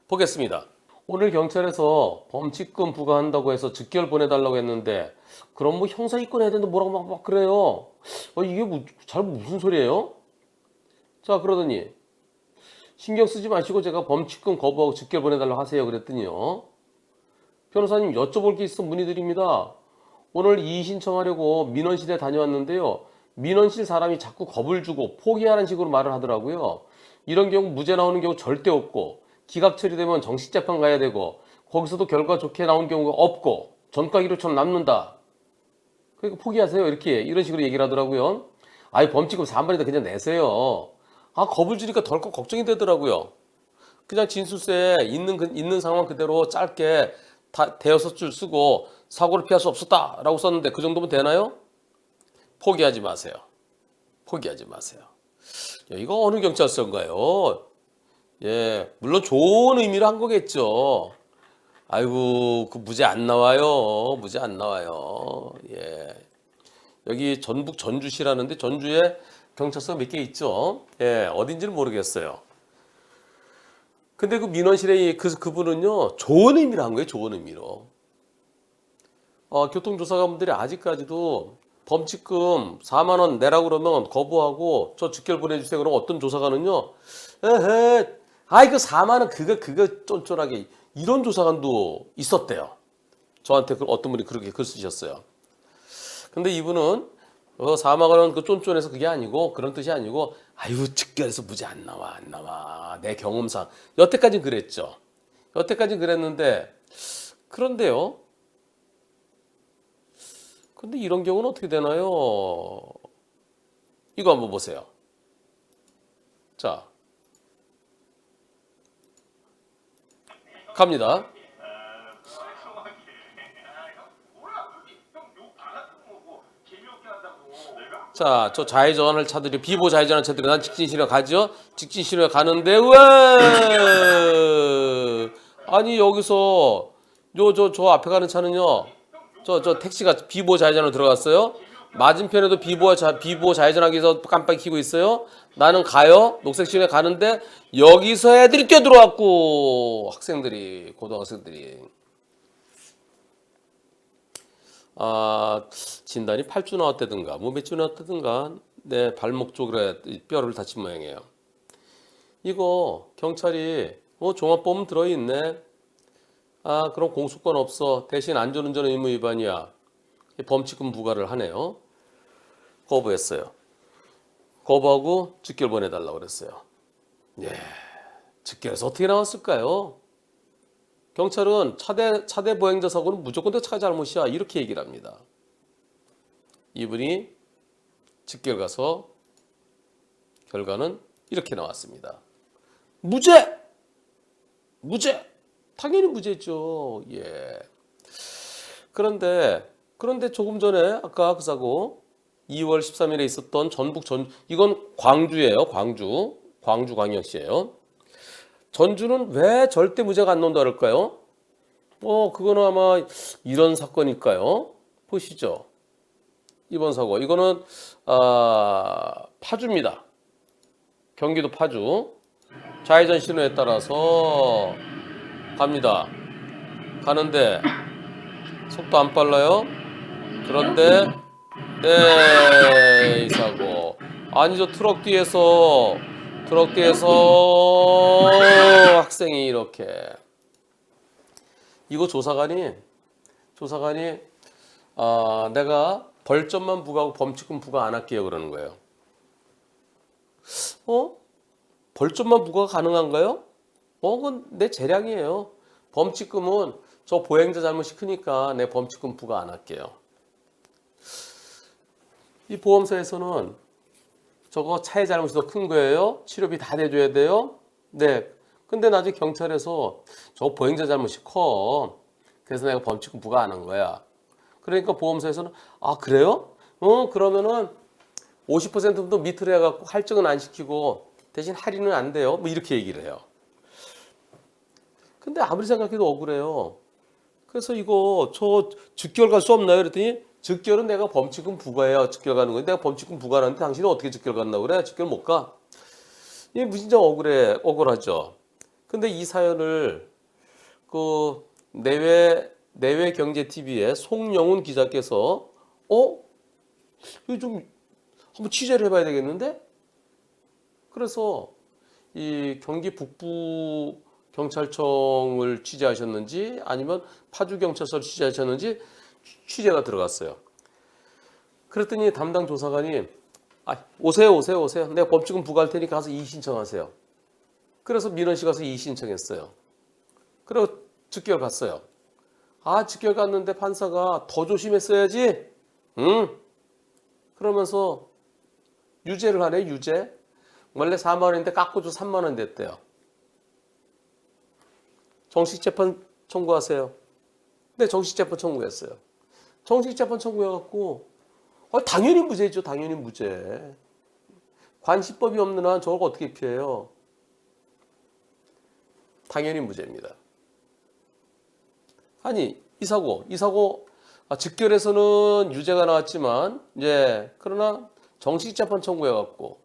보겠습니다. 오늘 경찰에서 범칙금 부과한다고 해서 즉결 보내달라고 했는데 그럼 뭐 형사 입건해야 되는데 뭐라고 막 그래요. 이게 무슨 소리예요? 자, 그러더니 신경 쓰지 마시고 제가 범칙금 거부하고 즉결 보내달라고 하세요 그랬더니요. 변호사님 여쭤볼 게 있어 문의드립니다. 오늘 이의 신청하려고 민원실에 다녀왔는데요. 민원실 사람이 자꾸 겁을 주고 포기하는 식으로 말을 하더라고요. 이런 경우 무죄 나오는 경우 절대 없고 기각 처리되면 정식 재판 가야 되고 거기서도 결과 좋게 나온 경우가 없고 전과기록처럼 남는다. 그러니까 포기하세요. 이런 식으로 얘기를 하더라고요. 범칙금 4만원이다 그냥 내세요. 겁을 주니까 덜컥 걱정이 되더라고요. 그냥 진술서에 있는 상황 그대로 짧게 다 대여섯 줄 쓰고 사고를 피할 수 없었다라고 썼는데 그 정도면 되나요? 포기하지 마세요. 포기하지 마세요. 이거 어느 경찰서인가요? 예, 물론 좋은 의미로 한 거겠죠. 아이고, 그 무죄 안 나와요. 무죄 안 나와요. 예. 여기 전북 전주시라는데 전주에 경찰서 몇 개 있죠. 예, 어딘지는 모르겠어요. 근데 그 민원실에 그분은요, 좋은 의미로 한 거예요. 좋은 의미로. 교통조사관분들이 아직까지도 범칙금 4만 원 내라고 그러면 거부하고 저 즉결 보내주세요. 그럼 어떤 조사관은요, 그 4만 원 그거 쫀쫀하게 이런 조사관도 있었대요. 저한테 어떤 분이 그렇게 글 쓰셨어요. 근데 이분은 4만 원 그 쫀쫀해서 그게 아니고 그런 뜻이 아니고 즉결해서 무죄 안 나와 내 경험상 여태까지는 그랬죠. 여태까지는 그랬는데 그런데요. 근데 이런 경우는 어떻게 되나요? 이거 한번 보세요. 자, 갑니다. 자, 저 좌회전을 차들이 비보 좌회전을 차들이 난 직진신호에 가죠. 직진신호에 가는데 아니 여기서 저 앞에 가는 차는요. 저 택시가 비보 좌회전으로 들어갔어요. 맞은편에도 비보 좌회전하기 위해서 깜빡이 켜고 있어요. 나는 가요. 녹색 신호에 가는데 여기서 애들이 뛰어들어왔고 학생들이 고등학생들이 진단이 8주 나왔다든가 몇 주 나왔다든가 내 발목 쪽에 뼈를 다친 모양이에요. 이거 경찰이 종합보험 들어있네. 그럼 공소권 없어. 대신 안전운전 의무 위반이야. 범칙금 부과를 하네요. 거부했어요. 거부하고 즉결 보내달라고 그랬어요. 예, 즉결해서 어떻게 나왔을까요? 경찰은 차대 보행자 사고는 무조건 다 차가 잘못이야. 이렇게 얘기를 합니다. 이분이 즉결 가서 결과는 이렇게 나왔습니다. 무죄! 당연히 무죄죠. 예. 그런데 조금 전에 아까 그 사고 2월 13일에 있었던 이건 광주예요. 광주광역시예요. 전주는 왜 절대 무죄가 안 나온다 그럴까요? 그거는 아마 이런 사건일까요? 보시죠. 이번 사고 이거는 파주입니다. 경기도 파주. 좌회전 신호에 따라서 갑니다. 가는데 속도 안 빨라요. 그런데 이 사고 아니 저 트럭 뒤에서 학생이 이렇게 이거 조사관이 내가 벌점만 부과하고 범칙금 부과 안 할게요 그러는 거예요. 벌점만 부과가 가능한가요? 그건 내 재량이에요. 범칙금은 저 보행자 잘못이 크니까 내 범칙금 부과 안 할게요. 이 보험사에서는 저거 차의 잘못이 더 큰 거예요. 치료비 다 대줘야 돼요. 네. 근데 나중에 경찰에서 저 보행자 잘못이 커. 그래서 내가 범칙금 부과 안 한 거야. 그러니까 보험사에서는 그래요? 그러면은 50%도 밑으로 해갖고 할증은 안 시키고 대신 할인은 안 돼요. 뭐 이렇게 얘기를 해요. 근데 아무리 생각해도 억울해요. 그래서 이거 저 즉결 갈 수 없나요? 그랬더니 즉결은 내가 범칙금 부과해야 즉결 가는 건데 내가 범칙금 부과하는데 당신은 어떻게 즉결 간다고 그래? 즉결 못 가? 이게 무진장 억울하죠. 근데 이 사연을 그 내외 경제 TV의 송영훈 기자께서 이거 좀 한번 취재를 해봐야 되겠는데? 그래서 이 경기 북부 경찰청을 취재하셨는지 아니면 파주 경찰서를 취재하셨는지 취재가 들어갔어요. 그랬더니 담당 조사관이 오세요. 내가 범칙금 부과할 테니까 가서 이의 신청하세요. 그래서 민원씨 가서 이의 신청했어요. 그리고 즉결 갔어요. 즉결 갔는데 판사가 더 조심했어야지. 그러면서 유죄를 하네, 유죄. 원래 4만 원인데 깎고도 3만 원 됐대요. 정식재판 청구하세요. 네, 정식재판 청구했어요. 정식재판 청구해갖고 당연히 무죄죠. 당연히 무죄. 관시법이 없는 한 저걸 어떻게 피해요? 당연히 무죄입니다. 아니 이 사고 즉결에서는 유죄가 나왔지만 그러나 정식재판 청구해갖고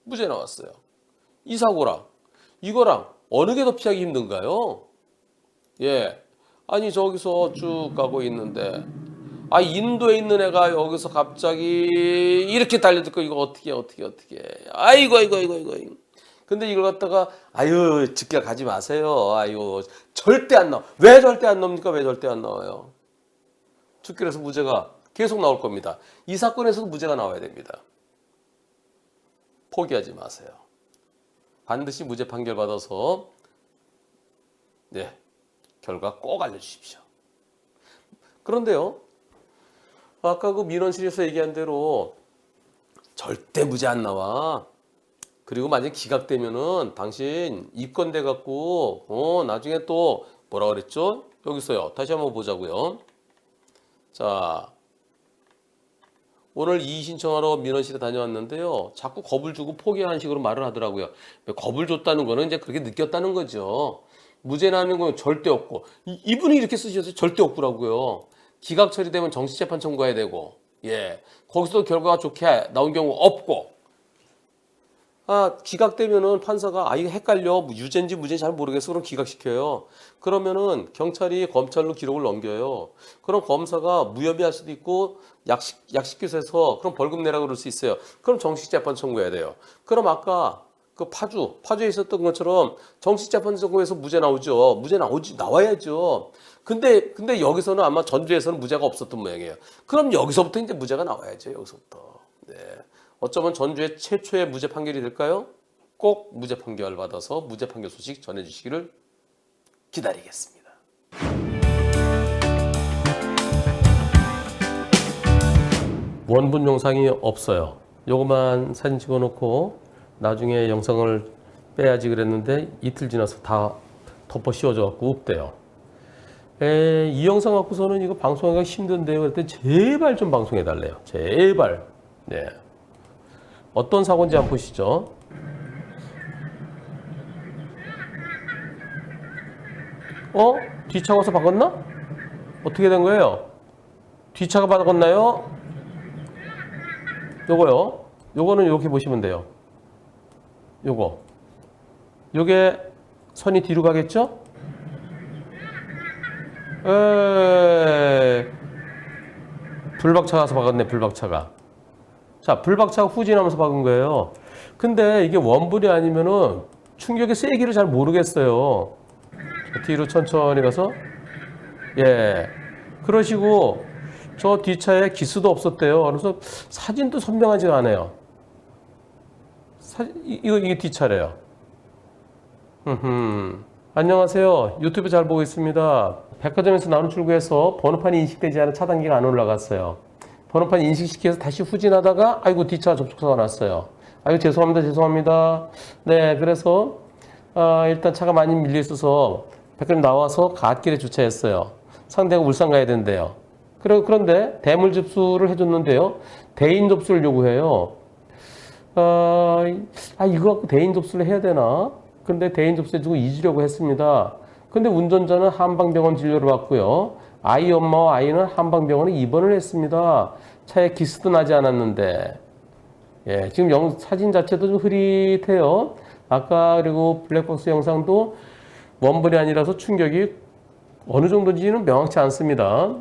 무죄 나왔어요. 이 사고랑 이거랑 어느 게 더 피하기 힘든가요? 아니 저기서 쭉 가고 있는데 인도에 있는 애가 여기서 갑자기 이렇게 달려들고 이거 어떻게 아이고 근데 이걸 갖다가 즉결 가지 마세요. 절대 안 나와. 왜 절대 안 나옵니까? 왜 절대 안 나와요? 즉결에서 무죄가 계속 나올 겁니다. 이 사건에서도 무죄가 나와야 됩니다. 포기하지 마세요. 반드시 무죄 판결 받아서 결과 꼭 알려주십시오. 그런데요, 아까 그 민원실에서 얘기한 대로 절대 무죄 안 나와. 그리고 만약에 기각되면은 당신 입건돼 갖고 나중에 또 뭐라 그랬죠? 여기서요. 다시 한번 보자고요. 자, 오늘 이의 신청하러 민원실에 다녀왔는데요. 자꾸 겁을 주고 포기하는 식으로 말을 하더라고요. 겁을 줬다는 거는 이제 그렇게 느꼈다는 거죠. 무죄라는 건 절대 없고 이분이 이렇게 쓰셔서 절대 없고라고요. 기각 처리되면 정식재판 청구해야 되고 거기서도 결과가 좋게 나온 경우 없고 기각되면은 판사가 이거 헷갈려 유죄인지 무죄인지 잘 모르겠어 그럼 기각시켜요. 그러면은 경찰이 검찰로 기록을 넘겨요. 그럼 검사가 무혐의할 수도 있고 약식규소에서 그럼 벌금 내라고 그럴 수 있어요. 그럼 정식재판 청구해야 돼요. 그럼 아까 그 파주에 있었던 것처럼 정식재판 청구에서 무죄 나오죠. 나와야죠. 근데 여기서는 아마 전주에서는 무죄가 없었던 모양이에요. 그럼 여기서부터 이제 무죄가 나와야죠. 여기서부터. 어쩌면 전주의 최초의 무죄 판결이 될까요? 꼭 무죄 판결 받아서 무죄 판결 소식 전해주시기를 기다리겠습니다. 원본 영상이 없어요. 요거만 사진 찍어놓고 나중에 영상을 빼야지 그랬는데 이틀 지나서 다 덮어 씌워져 갖고 없대요. 이 영상 갖고서는 이거 방송하기가 힘든데요. 그랬더니 제발 좀 방송해 달래요. 제발. 어떤 사고인지 한번 보시죠. 뒷차 가서 박았나? 어떻게 된 거예요? 뒷차가 박았나요? 요거요. 요거는 이렇게 보시면 돼요. 요게 선이 뒤로 가겠죠? 불박차 가서 박았네, 불박차가. 자, 불박차가 후진하면서 박은 거예요. 근데 이게 원불이 아니면은 충격의 세기를 잘 모르겠어요. 뒤로 천천히 가서 예, 그러시고 저 뒷차에 기스도 없었대요. 그래서 사진도 선명하지가 않아요. 이게 뒷차래요. 안녕하세요. 유튜브 잘 보고 있습니다. 백화점에서 나오는 출구에서 번호판이 인식되지 않은 차단기가 안 올라갔어요. 번호판 인식시켜서 다시 후진하다가 아이고 뒷차 접촉사가 났어요. 아이고 죄송합니다. 네, 그래서 일단 차가 많이 밀려 있어서 백화점 나와서 갓길에 주차했어요. 상대가 울산 가야 된대요. 그런데 대물 접수를 해줬는데요. 대인 접수를 요구해요. 이거 갖고 대인 접수를 해야 되나? 근데 대인 접수해주고 잊으려고 했습니다. 근데 운전자는 한방병원 진료를 받고요. 아이 엄마와 아이는 한방병원에 입원을 했습니다. 차에 기스도 나지 않았는데. 예, 지금 사진 자체도 좀 흐릿해요. 아까 그리고 블랙박스 영상도 원본이 아니라서 충격이 어느 정도인지는 명확치 않습니다.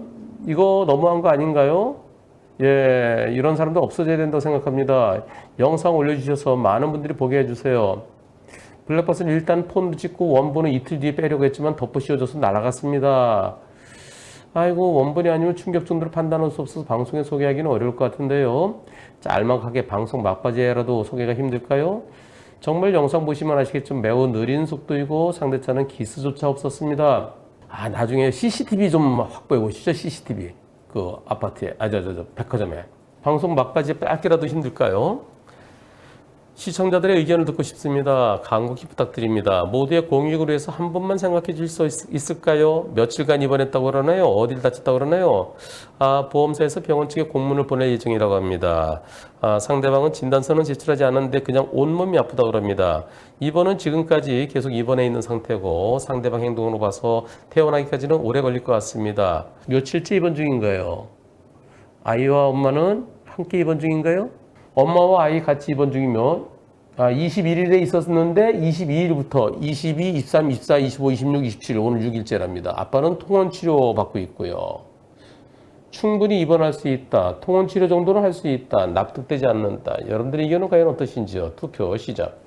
이거 너무한 거 아닌가요? 예, 이런 사람도 없어져야 된다고 생각합니다. 영상 올려주셔서 많은 분들이 보게 해주세요. 블랙박스는 일단 폰도 찍고 원본은 이틀 뒤에 빼려고 했지만 덮어 씌워져서 날아갔습니다. 아이고, 원본이 아니면 충격 정도를 판단할 수 없어서 방송에 소개하기는 어려울 것 같은데요. 짤막하게 방송 막바지에라도 소개가 힘들까요? 정말 영상 보시면 아시겠지만 매우 느린 속도이고 상대차는 기스조차 없었습니다. 나중에 CCTV 좀 확보해 보시죠. CCTV. 그 아파트에, 백화점에. 방송 막바지에 빼기라도 힘들까요? 시청자들의 의견을 듣고 싶습니다. 간곡히 부탁드립니다. 모두의 공익을 위해서 한 번만 생각해 줄 수 있을까요? 며칠간 입원했다고 그러나요? 어딜 다쳤다고 그러나요? 보험사에서 병원 측에 공문을 보낼 예정이라고 합니다. 상대방은 진단서는 제출하지 않았는데 그냥 온몸이 아프다고 그럽니다. 입원은 지금까지 계속 입원해 있는 상태고 상대방 행동으로 봐서 퇴원하기까지는 오래 걸릴 것 같습니다. 며칠째 입원 중인가요? 아이와 엄마는 함께 입원 중인가요? 엄마와 아이 같이 입원 중이면 21일에 있었는데 22일부터 22, 23, 24, 25, 26, 27 오늘 6일째랍니다. 아빠는 통원치료 받고 있고요. 충분히 입원할 수 있다. 통원치료 정도는 할 수 있다. 납득되지 않는다. 여러분들의 의견은 과연 어떠신지요? 투표 시작.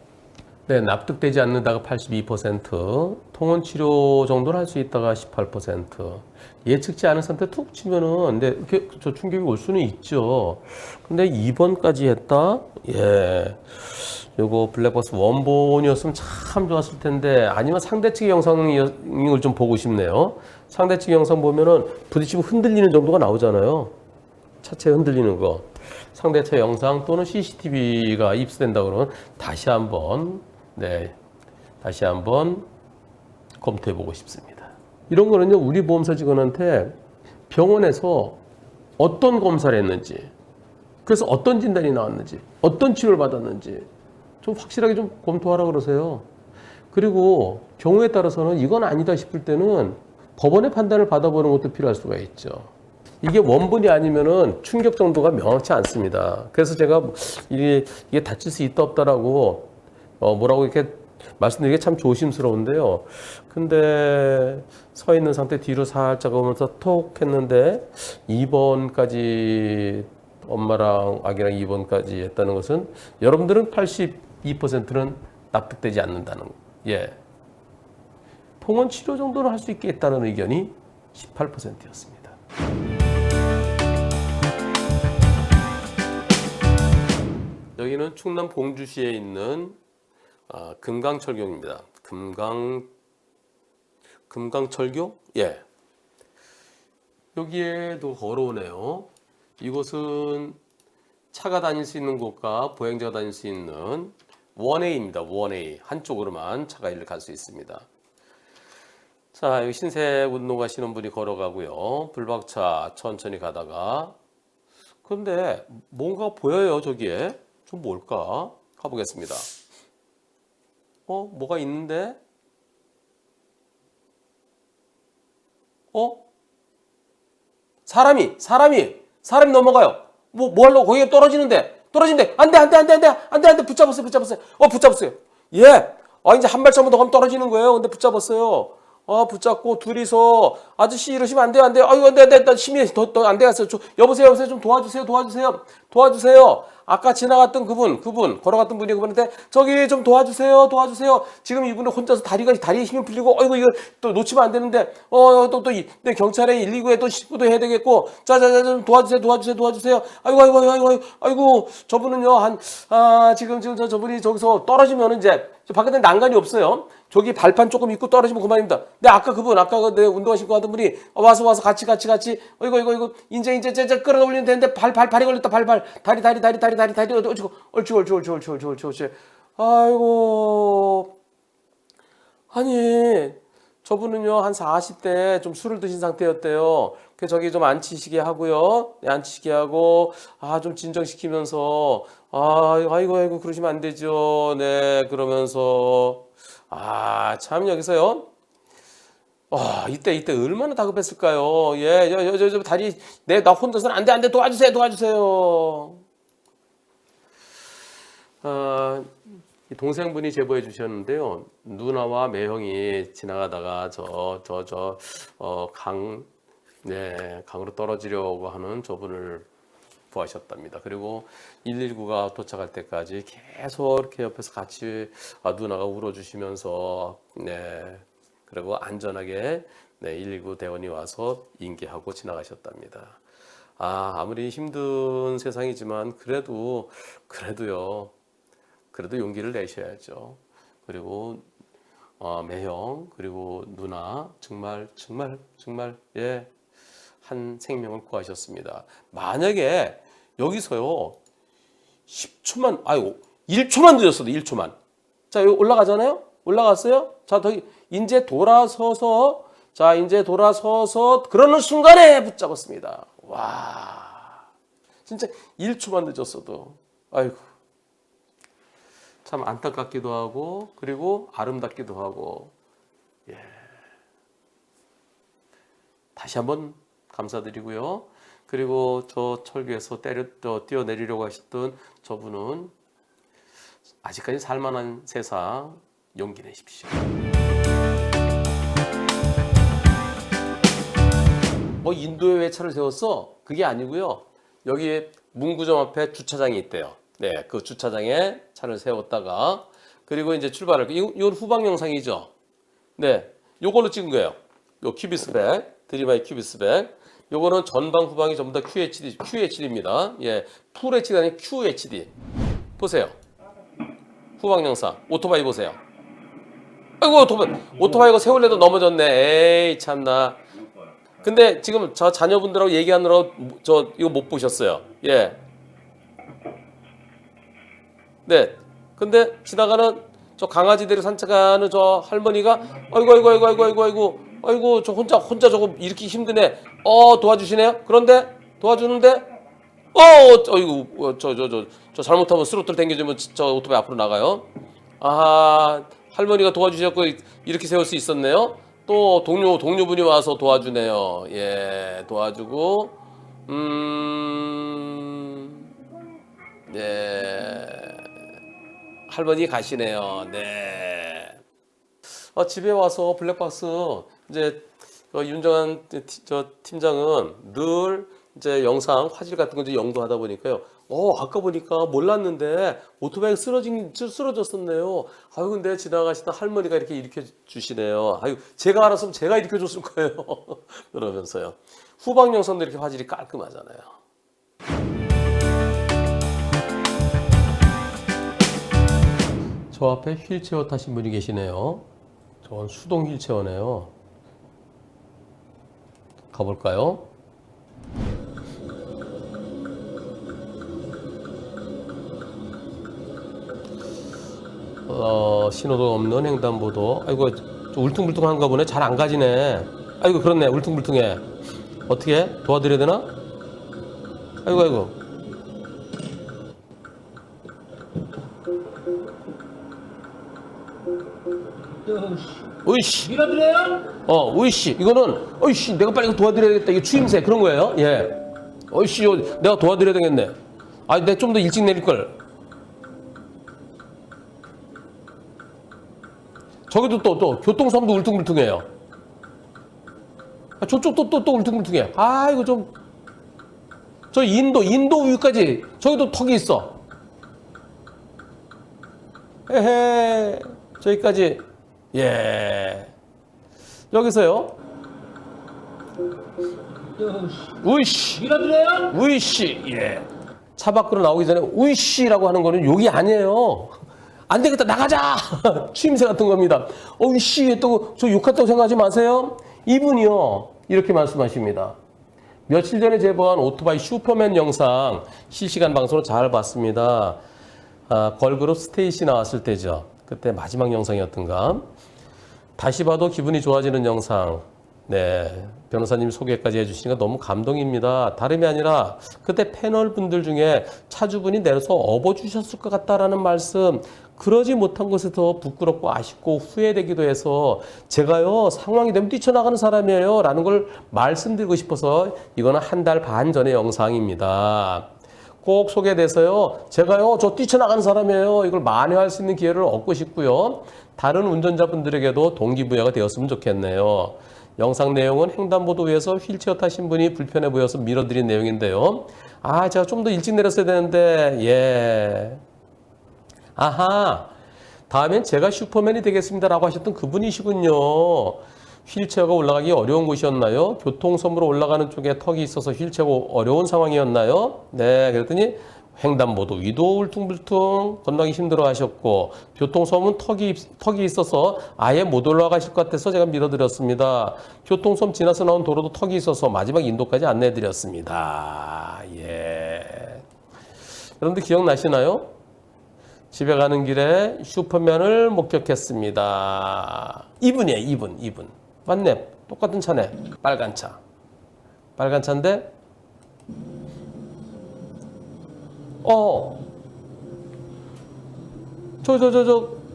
네, 납득되지 않는다가 82%, 통원치료 정도는 할 수 있다가 18%, 예측치 않은 상태 툭 치면은, 근데 이렇게 저 충격이 올 수는 있죠. 근데 2번까지 했다? 예. 요거 블랙박스 원본이었으면 참 좋았을 텐데, 아니면 상대 측의 영상을 좀 보고 싶네요. 상대 측의 영상 보면은 부딪히면 흔들리는 정도가 나오잖아요. 차체 흔들리는 거. 상대차 영상 또는 CCTV가 입수된다 그러면 다시 한번 검토해 보고 싶습니다. 이런 거는요, 우리 보험사 직원한테 병원에서 어떤 검사를 했는지, 그래서 어떤 진단이 나왔는지, 어떤 치료를 받았는지 좀 확실하게 좀 검토하라고 그러세요. 그리고 경우에 따라서는 이건 아니다 싶을 때는 법원의 판단을 받아보는 것도 필요할 수가 있죠. 이게 원본이 아니면은 충격 정도가 명확치 않습니다. 그래서 제가 이게 다칠 수 있다 없다라고 뭐라고 이렇게 말씀드리기 참 조심스러운데요. 근데 서 있는 상태 뒤로 살짝 오면서 톡 했는데 2번까지 엄마랑 아기랑 2번까지 했다는 것은 여러분들은 82%는 납득되지 않는다는 예. 통원 치료 정도는 할 수 있겠다는 의견이 18%였습니다. 여기는 충남 공주시에 있는 금강철교입니다. 금강철교? 예. 여기에도 걸어오네요. 이곳은 차가 다닐 수 있는 곳과 보행자가 다닐 수 있는 원웨이입니다. 원웨이. 한쪽으로만 차가 일을 갈 수 있습니다. 자, 여기 신색 운동 가시는 분이 걸어가고요. 불박차 천천히 가다가. 근데 뭔가 보여요, 저기에. 좀 뭘까? 가보겠습니다. 뭐가 있는데? 사람이 넘어가요. 뭐 하려고 거기에 떨어지는데, 안 돼, 붙잡았어요. 붙잡았어요. 예. 이제 한 발자국 더 가면 떨어지는 거예요. 근데 붙잡았어요. 붙잡고 둘이서 아저씨 이러시면 안 돼요. 아이고, 안 돼. 나 힘이 더 안 돼갔어요. 여보세요. 좀 도와주세요. 아까 지나갔던 그분 걸어갔던 분이 그분한테 저기 좀 도와주세요. 지금 이분은 혼자서 다리에 힘이 풀리고 어이구 이거 또 놓치면 안 되는데 네, 경찰에 119에 또 신고도 해야 되겠고 자자자 좀 도와주세요. 아이고 저분은요 지금 저분이 저기서 떨어지면은 이제 바깥에 난간이 없어요. 저기 발판 조금 있고 떨어지면 그만입니다. 근데 아까 내 운동화 신고 하던 분이 와서 같이 이거 이제 끌어올리면 되는데 발이 걸렸다 다리 옳지. 아이고 아니 저분은요 한 40대 좀 술을 드신 상태였대요. 그 저기 좀 앉히시게 하고요. 네, 앉히시게 하고 좀 진정시키면서 아이고 그러시면 안 되죠. 네 그러면서 참 여기서요. 이때 얼마나 다급했을까요? 예, 저 다리 나 혼자서는 안 돼 도와주세요. 이 동생분이 제보해 주셨는데요. 누나와 매형이 지나가다가 강으로 떨어지려고 하는 저분을 구하셨답니다. 그리고 119가 도착할 때까지 계속 이렇게 옆에서 같이 누나가 울어주시면서 그리고 안전하게 119 대원이 와서 인계하고 지나가셨답니다. 아무리 힘든 세상이지만 그래도 용기를 내셔야죠. 그리고 매형 그리고 누나 정말 한 생명을 구하셨습니다. 만약에 여기서요 10초만 1초만 늦었어도 1초만. 자 여기 올라가잖아요. 올라갔어요. 자 이제 돌아서서 그러는 순간에 붙잡았습니다. 와 진짜 1초만 늦었어도 아이고 참 안타깝기도 하고 그리고 아름답기도 하고 다시 한번 감사드리고요. 그리고 저 철교에서 뛰어내리려고 하셨던 저분은 아직까지 살만한 세상 용기 내십시오. 인도에 왜 차를 세웠어? 그게 아니고요. 여기 문구점 앞에 주차장이 있대요. 네, 그 주차장에 차를 세웠다가 그리고 이제 출발을 이건 후방 영상이죠. 네, 요걸로 찍은 거예요. 요 큐비스백, 드림아이 큐비스백. 요거는 전방 후방이 전부 다 QHD입니다. 예, 풀 HD가 아니라 QHD. 보세요. 후방 영상. 오토바이 보세요. 아이고 오토바이가 세울래도 넘어졌네. 에이 참나. 근데 지금 저 자녀분들하고 얘기하느라고 이거 못 보셨어요. 예. 네. 근데 지나가는 저 강아지들이 산책하는 저 할머니가 아이고 저 혼자 저거 이렇게 힘드네. 도와주시네요. 그런데 도와주는데 어이구 저 잘못하면 스로틀 당겨주면 저 오토바이 앞으로 나가요. 할머니가 도와주셨고 이렇게 세울 수 있었네요. 또 동료분이 와서 도와주네요. 예, 도와주고 할머니 가시네요. 네. 집에 와서 블랙박스 이제 윤정한 팀장은 늘 이제 영상 화질 같은 거 이제 연구하다 보니까요. 아까 보니까 몰랐는데 오토바이가 쓰러졌었네요. 근데 지나가시던 할머니가 이렇게 일으켜 주시네요. 제가 알았으면 제가 일으켜 줬을 거예요. 그러면서요. 후방 영상도 이렇게 화질이 깔끔하잖아요. 저 앞에 휠체어 타신 분이 계시네요. 저건 수동 휠체어네요. 가볼까요? 신호도 없는 횡단보도. 아이고 좀 울퉁불퉁한가 보네. 잘 안 가지네. 아이고 그렇네. 울퉁불퉁해. 어떻게 도와드려야 되나? 아이고 으이씨. 밀어드려요? 으이씨. 이거는 으이씨 내가 빨리 도와드려야겠다. 이게 추임새 그런 거예요. 예. 으이씨 내가 도와드려야 되겠네. 내가 좀 더 일찍 내릴 걸. 저기도 또 교통사고도 울퉁불퉁해요. 저쪽도 또 울퉁불퉁해. 이거 좀 저 인도 위까지 저기도 턱이 있어. 에헤, 저기까지. 예. 여기서요. 우이씨. 밀어드려요? 우이씨. 예. 차 밖으로 나오기 전에 우이씨라고 하는 거는 욕이 아니에요. 안 되겠다, 나가자! 추임새 같은 겁니다. 우이씨, 또 저 욕했다고 생각하지 마세요. 이분이요. 이렇게 말씀하십니다. 며칠 전에 제보한 오토바이 슈퍼맨 영상 실시간 방송으로 잘 봤습니다. 걸그룹 스테이시 나왔을 때죠. 그때 마지막 영상이었던가. 다시 봐도 기분이 좋아지는 영상. 네, 변호사님 소개까지 해주시니까 너무 감동입니다. 다름이 아니라 그때 패널 분들 중에 차주분이 내려서 업어주셨을 것 같다라는 말씀, 그러지 못한 것에 더 부끄럽고 아쉽고 후회되기도 해서 제가요, 상황이 되면 뛰쳐나가는 사람이에요 라는 걸 말씀드리고 싶어서 이거는 한 달 반 전의 영상입니다. 꼭 소개돼서요, 제가요, 저 뛰쳐나가는 사람이에요, 이걸 만회할 수 있는 기회를 얻고 싶고요, 다른 운전자분들에게도 동기부여가 되었으면 좋겠네요. 영상 내용은 횡단보도 위에서 휠체어 타신 분이 불편해 보여서 밀어드린 내용인데요. 제가 좀 더 일찍 내렸어야 되는데, 예. 아하, 다음엔 제가 슈퍼맨이 되겠습니다라고 하셨던 그분이시군요. 휠체어가 올라가기 어려운 곳이었나요? 교통섬으로 올라가는 쪽에 턱이 있어서 휠체어가 어려운 상황이었나요? 네, 그랬더니 횡단보도 위도 울퉁불퉁 건너기 힘들어 하셨고, 교통섬은 턱이 있어서 아예 못 올라가실 것 같아서 제가 밀어드렸습니다. 교통섬 지나서 나온 도로도 턱이 있어서 마지막 인도까지 안내해드렸습니다. 예. 여러분들 기억나시나요? 집에 가는 길에 슈퍼맨을 목격했습니다. 이분이에요, 이분. 맞네. 똑같은 차네. 빨간 차. 빨간 차인데,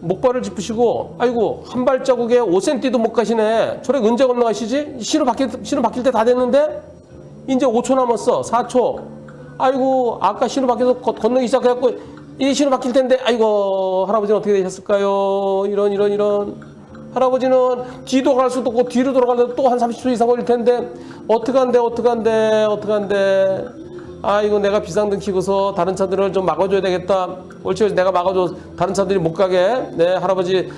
목발을 짚으시고, 아이고, 한 발자국에 5cm도 못 가시네. 저래 언제 건너가시지? 신호 바뀔 때 다 됐는데? 이제 5초 남았어. 4초. 아이고, 아까 신호 바뀌어서 건너기 시작해갖고, 이 신호 바뀔 텐데, 아이고, 할아버지는 어떻게 되셨을까요? 이런. 할아버지는 뒤도 갈 수도 없고, 뒤로 돌아가려도 또 한 30초 이상 걸릴 텐데, 어떡한데. 아이고, 내가 비상등 켜고서 다른 차들을 좀 막아줘야 되겠다. 옳지, 내가 막아줘. 다른 차들이 못 가게. 네, 할아버지를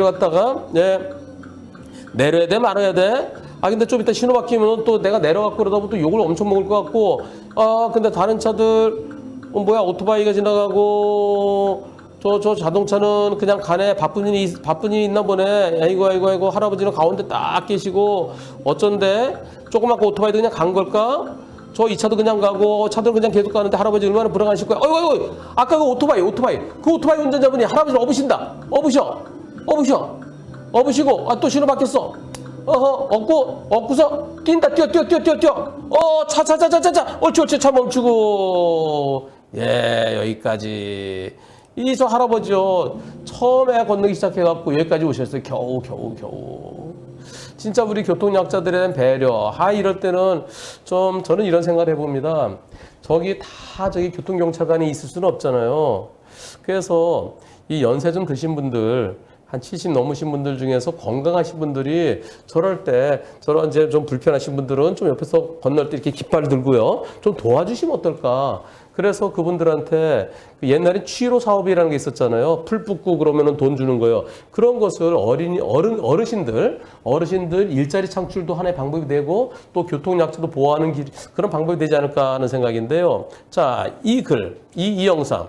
갖다가, 네. 내려야 돼, 말아야 돼? 근데 좀 이따 신호 바뀌면 또 내가 내려갖고 그러다 보면 또 욕을 엄청 먹을 것 같고, 근데 다른 차들, 오토바이가 지나가고, 저 자동차는 그냥 가네. 바쁜 일이 있나 보네. 아이고, 할아버지는 가운데 딱 계시고, 어쩐데? 조그맣고 오토바이도 그냥 간 걸까? 저 이 차도 그냥 가고, 차들은 그냥 계속 가는데 할아버지 얼마나 불안하실 거야. 어이구, 아까 그 오토바이. 그 오토바이 운전자분이 할아버지를 업으신다. 업으시고, 또 신호 바뀌었어. 업고서 뛴다. 뛰어. 차. 옳지, 차 멈추고. 예, 여기까지. 저 할아버지요, 처음에 건너기 시작해갖고 여기까지 오셨어요. 겨우. 진짜 우리 교통약자들에 대한 배려. 이럴 때는 좀 저는 이런 생각을 해봅니다. 저기 교통경찰관이 있을 수는 없잖아요. 그래서 이 연세 좀 드신 분들, 한 70 넘으신 분들 중에서 건강하신 분들이 저럴 때, 저런 이제 좀 불편하신 분들은 좀 옆에서 건널 때 이렇게 깃발 들고요, 좀 도와주시면 어떨까. 그래서 그분들한테 옛날에 취로 사업이라는 게 있었잖아요. 풀 붓고 그러면은 돈 주는 거요. 그런 것을 어르신들 일자리 창출도 하나의 방법이 되고, 또 교통약자도 보호하는 그런 방법이 되지 않을까 하는 생각인데요. 자, 이 영상.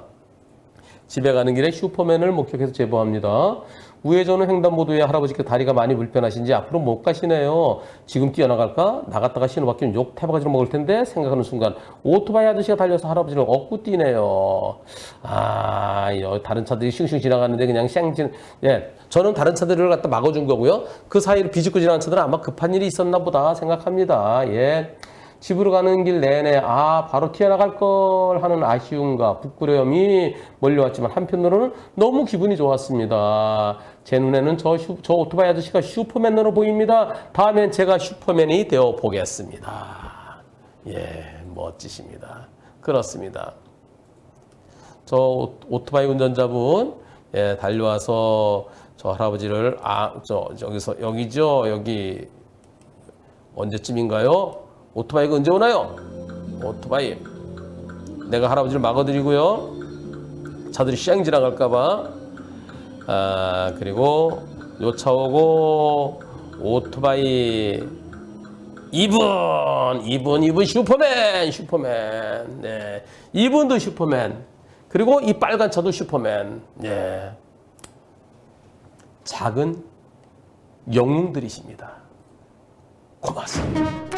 집에 가는 길에 슈퍼맨을 목격해서 제보합니다. 우회전은 횡단보도에 할아버지께 다리가 많이 불편하신지 앞으로 못 가시네요. 지금 뛰어나갈까? 나갔다가 신호 바뀌면 욕 태바가지로 먹을 텐데 생각하는 순간 오토바이 아저씨가 달려서 할아버지를 업고 뛰네요. 다른 차들이 슝슝 지나가는데 그냥 예, 저는 다른 차들을 갖다 막아준 거고요. 그 사이를 비집고 지나간 차들은 아마 급한 일이 있었나 보다 생각합니다. 예. 집으로 가는 길 내내 바로 튀어나갈 걸 하는 아쉬움과 부끄러움이 몰려왔지만 한편으로는 너무 기분이 좋았습니다. 제 눈에는 저 오토바이 아저씨가 슈퍼맨으로 보입니다. 다음엔 제가 슈퍼맨이 되어 보겠습니다. 예, 멋지십니다. 그렇습니다. 저 오토바이 운전자분, 예, 달려와서 저 할아버지를 여기 언제쯤인가요? 오토바이가 언제 오나요? 오토바이. 내가 할아버지를 막아드리고요. 차들이 쌩 지나갈까봐. 그리고 요 차 오고 오토바이 2분 슈퍼맨. 네. 2분도 슈퍼맨. 그리고 이 빨간 차도 슈퍼맨. 네. 작은 영웅들이십니다. 고맙습니다.